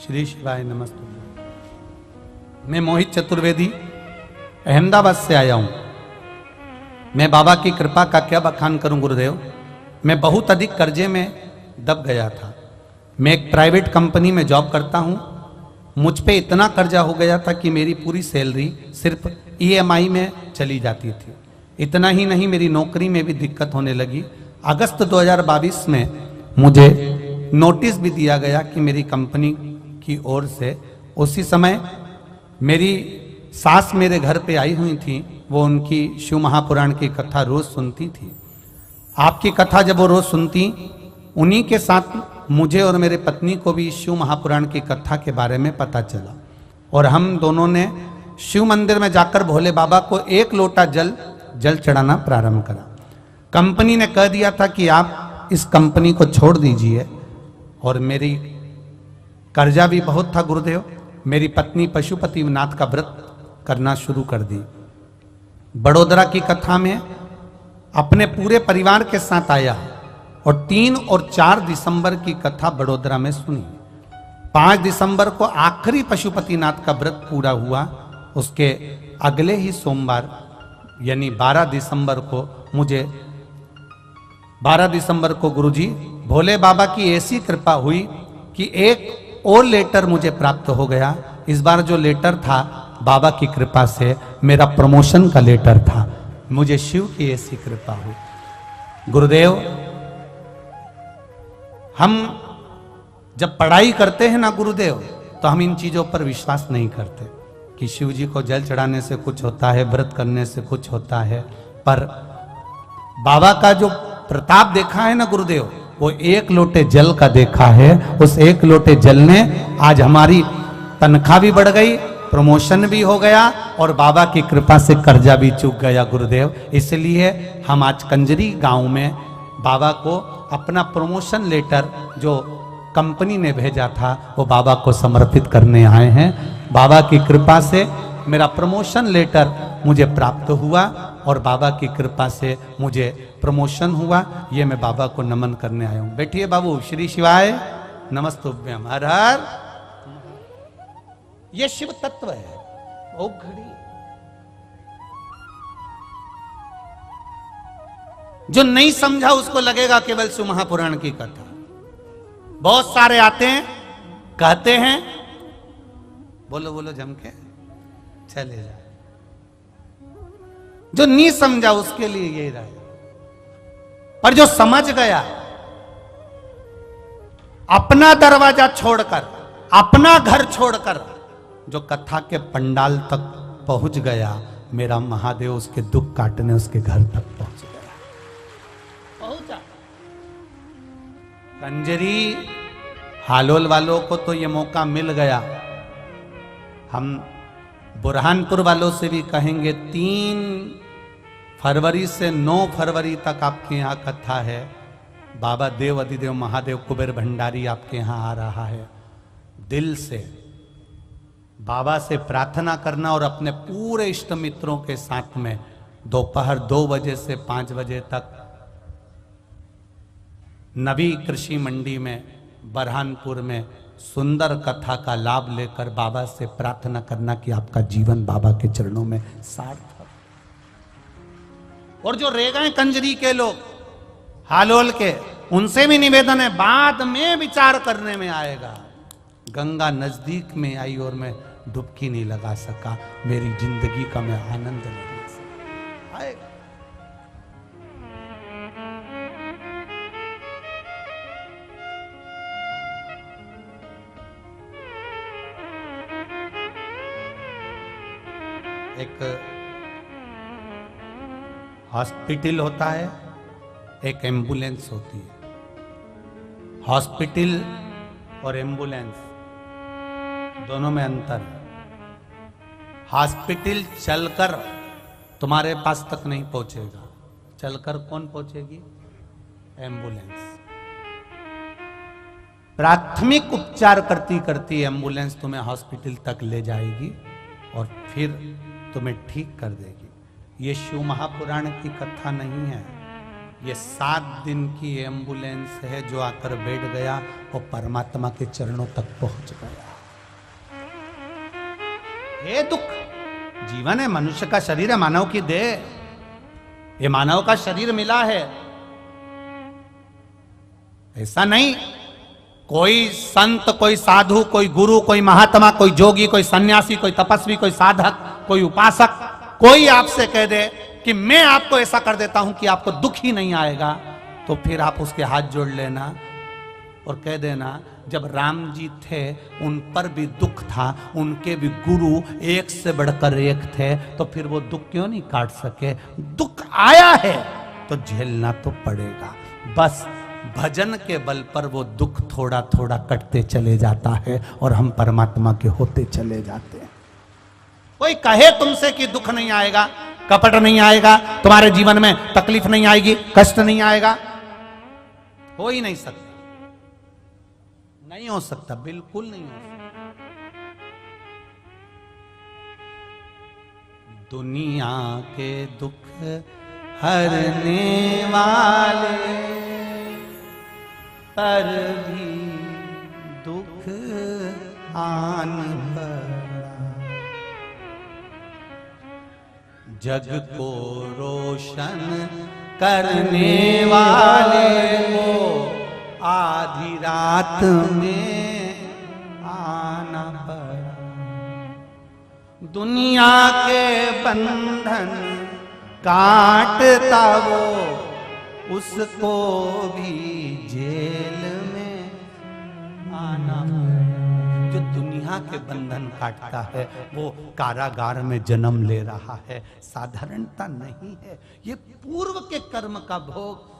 श्री शिवाय नमस्तुभ्यम। मैं मोहित चतुर्वेदी अहमदाबाद से आया हूं। मैं बाबा की कृपा का क्या बखान करूं गुरुदेव। मैं बहुत अधिक कर्जे में दब गया था। मैं एक प्राइवेट कंपनी में जॉब करता हूं। मुझ पे इतना कर्जा हो गया था कि मेरी पूरी सैलरी सिर्फ EMI में चली जाती थी। इतना ही नहीं, मेरी नौकरी में भी दिक्कत होने लगी। अगस्त 2022 में मुझे नोटिस भी दिया गया कि मेरी कंपनी की ओर से, उसी समय मेरी सास मेरे घर पे आई हुई थी। वो उनकी शिव महापुराण की कथा रोज सुनती थी। आपकी कथा जब वो रोज सुनती, उन्हीं के साथ मुझे और मेरे पत्नी को भी शिव महापुराण की कथा के बारे में पता चला। और हम दोनों ने शिव मंदिर में जाकर भोले बाबा को एक लोटा जल चढ़ाना प्रारंभ करा। कंपनी ने कह दिया था कि आप इस कंपनी को छोड़ दीजिए। और मेरी कर्जा भी बहुत था गुरुदेव। मेरी पत्नी पशुपतिनाथ का व्रत करना शुरू कर दी। बड़ोदरा की कथा में अपने पूरे परिवार के साथ आया और 3 और 4 दिसंबर की कथा बड़ोदरा में सुनी। 5 दिसंबर को आखिरी पशुपतिनाथ का व्रत पूरा हुआ। उसके अगले ही सोमवार यानी 12 दिसंबर को गुरुजी भोले बाबा की ऐसी कृपा हुई कि एक और लेटर मुझे प्राप्त हो गया। इस बार जो लेटर था बाबा की कृपा से मेरा प्रमोशन का लेटर था। मुझे शिव की ऐसी कृपा हुई। गुरुदेव, हम जब पढ़ाई करते हैं ना गुरुदेव, तो हम इन चीजों पर विश्वास नहीं करते कि शिव जी को जल चढ़ाने से कुछ होता है, व्रत करने से कुछ होता है। पर बाबा का जो प्रताप देखा है ना गुरुदेव, वो एक लोटे जल का देखा है। उस एक लोटे जल ने आज हमारी तनख्वाह भी बढ़ गई, प्रमोशन भी हो गया और बाबा की कृपा से कर्जा भी चूक गया गुरुदेव। इसलिए हम आज कंजरी गांव में बाबा को अपना प्रमोशन लेटर जो कंपनी ने भेजा था वो बाबा को समर्पित करने आए हैं। बाबा की कृपा से मेरा प्रमोशन लेटर मुझे प्राप्त हुआ और बाबा की कृपा से मुझे प्रमोशन हुआ। ये मैं बाबा को नमन करने आया हूं। बैठिए बाबू। श्री शिवाय नमस्तुभ्यम। हर हर। ये शिव तत्व है। ओ घड़ी जो नहीं समझा उसको लगेगा केवल शिव महापुराण की कथा। बहुत सारे आते हैं, कहते हैं, बोलो बोलो जम के चले जाए। जो नहीं समझा उसके लिए यही रहा। पर जो समझ गया, अपना दरवाजा छोड़कर, अपना घर छोड़कर जो कथा के पंडाल तक पहुंच गया, मेरा महादेव उसके दुख काटने उसके घर तक पहुंच गया। पहुंचा। कंजरी हालोल वालों को तो ये मौका मिल गया। हम बुरहानपुर वालों से भी कहेंगे 3 फरवरी से 9 फरवरी तक आपके यहाँ कथा है। बाबा देव अधिदेव महादेव कुबेर भंडारी आपके यहाँ आ रहा है। दिल से बाबा से प्रार्थना करना और अपने पूरे इष्ट मित्रों के साथ में दोपहर 2 बजे से 5 बजे तक नवी कृषि मंडी में बरहानपुर में सुंदर कथा का लाभ लेकर बाबा से प्रार्थना करना कि आपका जीवन बाबा के चरणों में सार्थक। और जो रह गए कंजरी के लोग, हालोल के, उनसे भी निवेदन है, बाद में विचार करने में आएगा। गंगा नजदीक में आई और मैं डुबकी नहीं लगा सका, मेरी जिंदगी का मैं आनंद नहीं ले सका। आएगा। एक हॉस्पिटल होता है, एक एम्बुलेंस होती है। हॉस्पिटल और एम्बुलेंस दोनों में अंतर है। हॉस्पिटल चलकर तुम्हारे पास तक नहीं पहुंचेगा, चलकर कौन पहुंचेगी? एम्बुलेंस। प्राथमिक उपचार करती करती एम्बुलेंस तुम्हें हॉस्पिटल तक ले जाएगी और फिर तुम्हें ठीक कर देगी। ये शिव महापुराण की कथा नहीं है, ये 7 दिन की एम्बुलेंस है जो आकर बैठ गया और परमात्मा के चरणों तक पहुंच गया। ये दुख जीवन है, मनुष्य का शरीर है, मानव की देह, ये मानव का शरीर मिला है। ऐसा नहीं कोई संत, कोई साधु, कोई गुरु, कोई महात्मा, कोई जोगी, कोई सन्यासी, कोई तपस्वी, कोई साधक, कोई उपासक, कोई आपसे कह दे कि मैं आपको ऐसा कर देता हूं कि आपको दुख ही नहीं आएगा, तो फिर आप उसके हाथ जोड़ लेना और कह देना जब राम जी थे उन पर भी दुख था, उनके भी गुरु एक से बढ़कर एक थे, तो फिर वो दुख क्यों नहीं काट सके? दुख आया है तो झेलना तो पड़ेगा। बस भजन के बल पर वो दुख थोड़ा थोड़ा कटते चले जाता है और हम परमात्मा के होते चले जाते हैं। कोई कहे तुमसे कि दुख नहीं आएगा, कपट नहीं आएगा, तुम्हारे जीवन में तकलीफ नहीं आएगी, कष्ट नहीं आएगा, हो ही नहीं सकता। नहीं हो सकता, बिल्कुल नहीं हो सकता। दुनिया के दुख हरने वाले पर भी दुख आन पड़ा, जग को रोशन करने वाले को आधी रात में आना पड़ा। दुनिया के बंधन काटता वो, उसको भी जेल में आना पड़ा। जो दुनिया के बंधन काटता है वो कारागार में जन्म ले रहा है, साधारणता नहीं है, ये पूर्व के कर्म का भोग।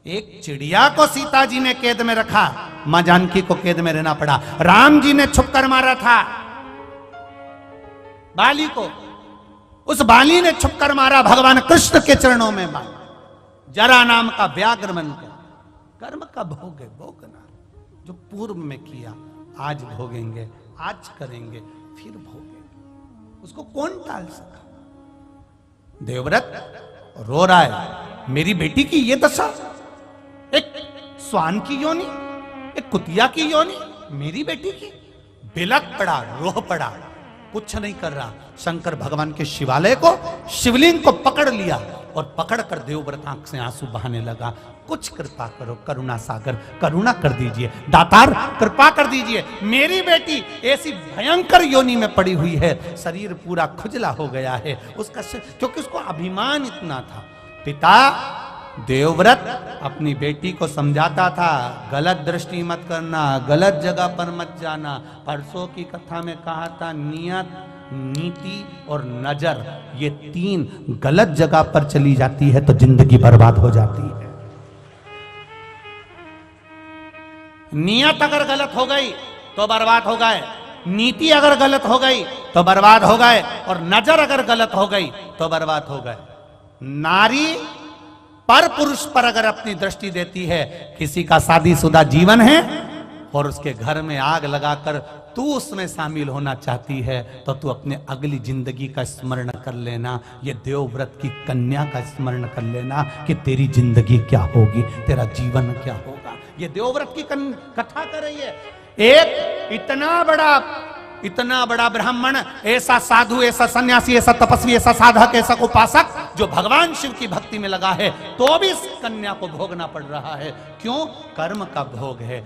एक चिड़िया को सीता जी ने कैद में रखा, मां जानकी को कैद में रहना पड़ा। राम जी ने छुपकर मारा था बाली को, उस बाली ने छुपकर मारा भगवान कृष्ण के चरणों में मारा। जरा नाम का व्याघ्र बनकर कर्म का भोग है, भोगना जो पूर्व में किया आज भोगेंगे, आज करेंगे, फिर भोगेंगे। उसको कौन टाल सका? देवव्रत रो रहा है, मेरी बेटी की ये दशा, एक स्वान की योनि, एक कुतिया की योनि, मेरी बेटी की। बिलक पड़ा, रोह पड़ा, कुछ नहीं कर रहा। शंकर भगवान के शिवालय को, शिवलिंग को पकड़ लिया और पकड़कर देवव्रत आंख से आंसू बहाने लगा। कुछ कृपा करो करुणा सागर, करुणा कर दीजिए दातार, कृपा कर दीजिए। मेरी बेटी ऐसी भयंकर योनि में पड़ी हुई है, शरीर पूरा खुजला हो गया है उसका, क्योंकि उसको अभिमान इतना था। पिता देवव्रत अपनी बेटी को समझाता था, गलत दृष्टि मत करना, गलत जगह पर मत जाना। परसों की कथा में कहा था, नियत, नीति और नजर, ये तीन गलत जगह पर चली जाती है तो जिंदगी बर्बाद हो जाती है। नियत अगर गलत हो गई तो बर्बाद हो गए, नीति अगर गलत हो गई तो बर्बाद हो गए, और नजर अगर गलत हो गई तो बर्बाद हो गए। नारी पर पुरुष पर अगर अपनी दृष्टि देती है, किसी का शादीशुदा जीवन है और उसके घर में आग लगाकर तू उसमें शामिल होना चाहती है, तो तू अपने अगली जिंदगी का स्मरण कर लेना, ये देवव्रत की कन्या का स्मरण कर लेना कि तेरी जिंदगी क्या होगी, तेरा जीवन क्या होगा। ये देवव्रत की कथा कर रही है। एक इतना बड़ा ब्राह्मण, ऐसा साधु, ऐसा सन्यासी, ऐसा तपस्वी, ऐसा साधक, ऐसा उपासक जो भगवान शिव की भक्ति में लगा है, तो भी इस कन्या को भोगना पड़ रहा है। क्यों? कर्म का भोग है।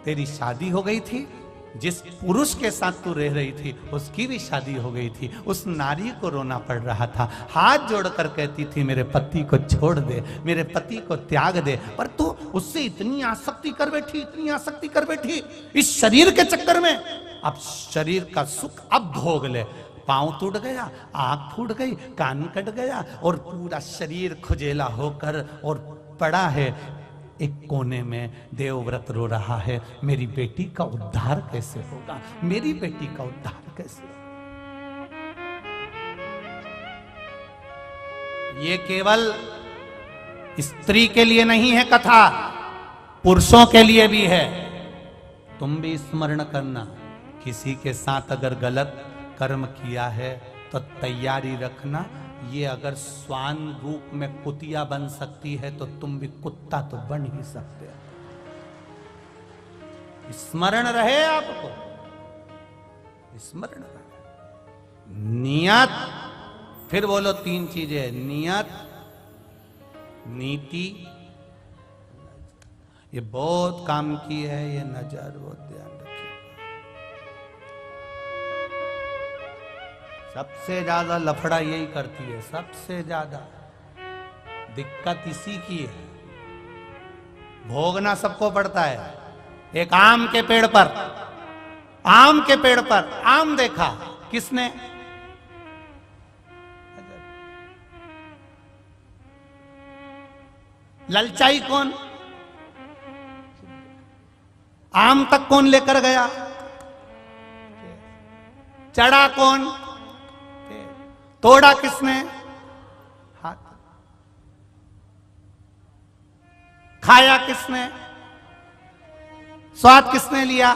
तेरी शादी हो गई थी, जिस पुरुष के साथ तू रह रही थी उसकी भी शादी हो गई थी, उस नारी को रोना पड़ रहा था, हाथ जोड़कर कहती थी मेरे पति को छोड़ दे, मेरे पति को त्याग दे, पर तू उससे इतनी आसक्ति कर बैठी, इतनी आसक्ति कर बैठी इस शरीर के चक्कर में। अब शरीर का सुख अब भोग ले। पांव टूट गया, आंख फूट गई, कान कट गया और पूरा शरीर खुजेला होकर और पड़ा है एक कोने में। देवव्रत रो रहा है, मेरी बेटी का उद्धार कैसे होगा, मेरी बेटी का उद्धार कैसे होगा। ये केवल स्त्री के लिए नहीं है कथा, पुरुषों के लिए भी है। तुम भी स्मरण करना, किसी के साथ अगर गलत कर्म किया है तो तैयारी रखना, ये अगर स्वान रूप में कुतिया बन सकती है तो तुम भी कुत्ता तो बन ही सकते हो। स्मरण रहे आपको, स्मरण रहे। नियत, फिर बोलो तीन चीजें, नियत, नीति, ये बहुत काम की है, ये नजर बहुत ध्यान रखिए। सबसे ज्यादा लफड़ा यही करती है, सबसे ज्यादा दिक्कत इसी की है। भोगना सबको पड़ता है। एक आम के पेड़ पर, आम के पेड़ पर आम देखा किसने? ललचाई कौन? आम तक कौन लेकर गया? चढ़ा कौन? तोड़ा किसने? हाथ। खाया किसने? स्वाद किसने लिया?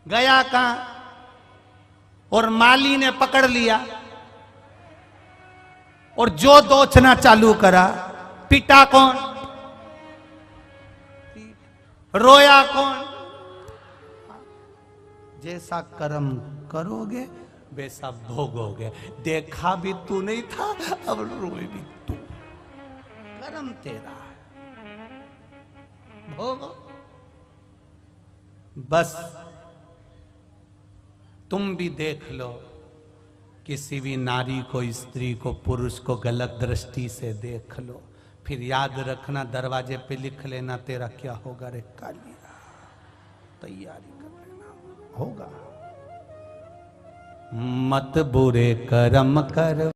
गया कहां? और माली ने पकड़ लिया और जो दोचना चालू करा, पिटा कौन? रोया कौन? जैसा कर्म करोगे वैसा भोगोगे। देखा भी तू नहीं था, अब रोए भी तू। कर्म तेरा है, भोगो। बस तुम भी देख लो, किसी भी नारी को, स्त्री को, पुरुष को गलत दृष्टि से देख लो, फिर याद रखना, दरवाजे पे लिख लेना तेरा क्या होगा रे कालिया। तैयारी कर लेना, होगा। मत बुरे कर्म कर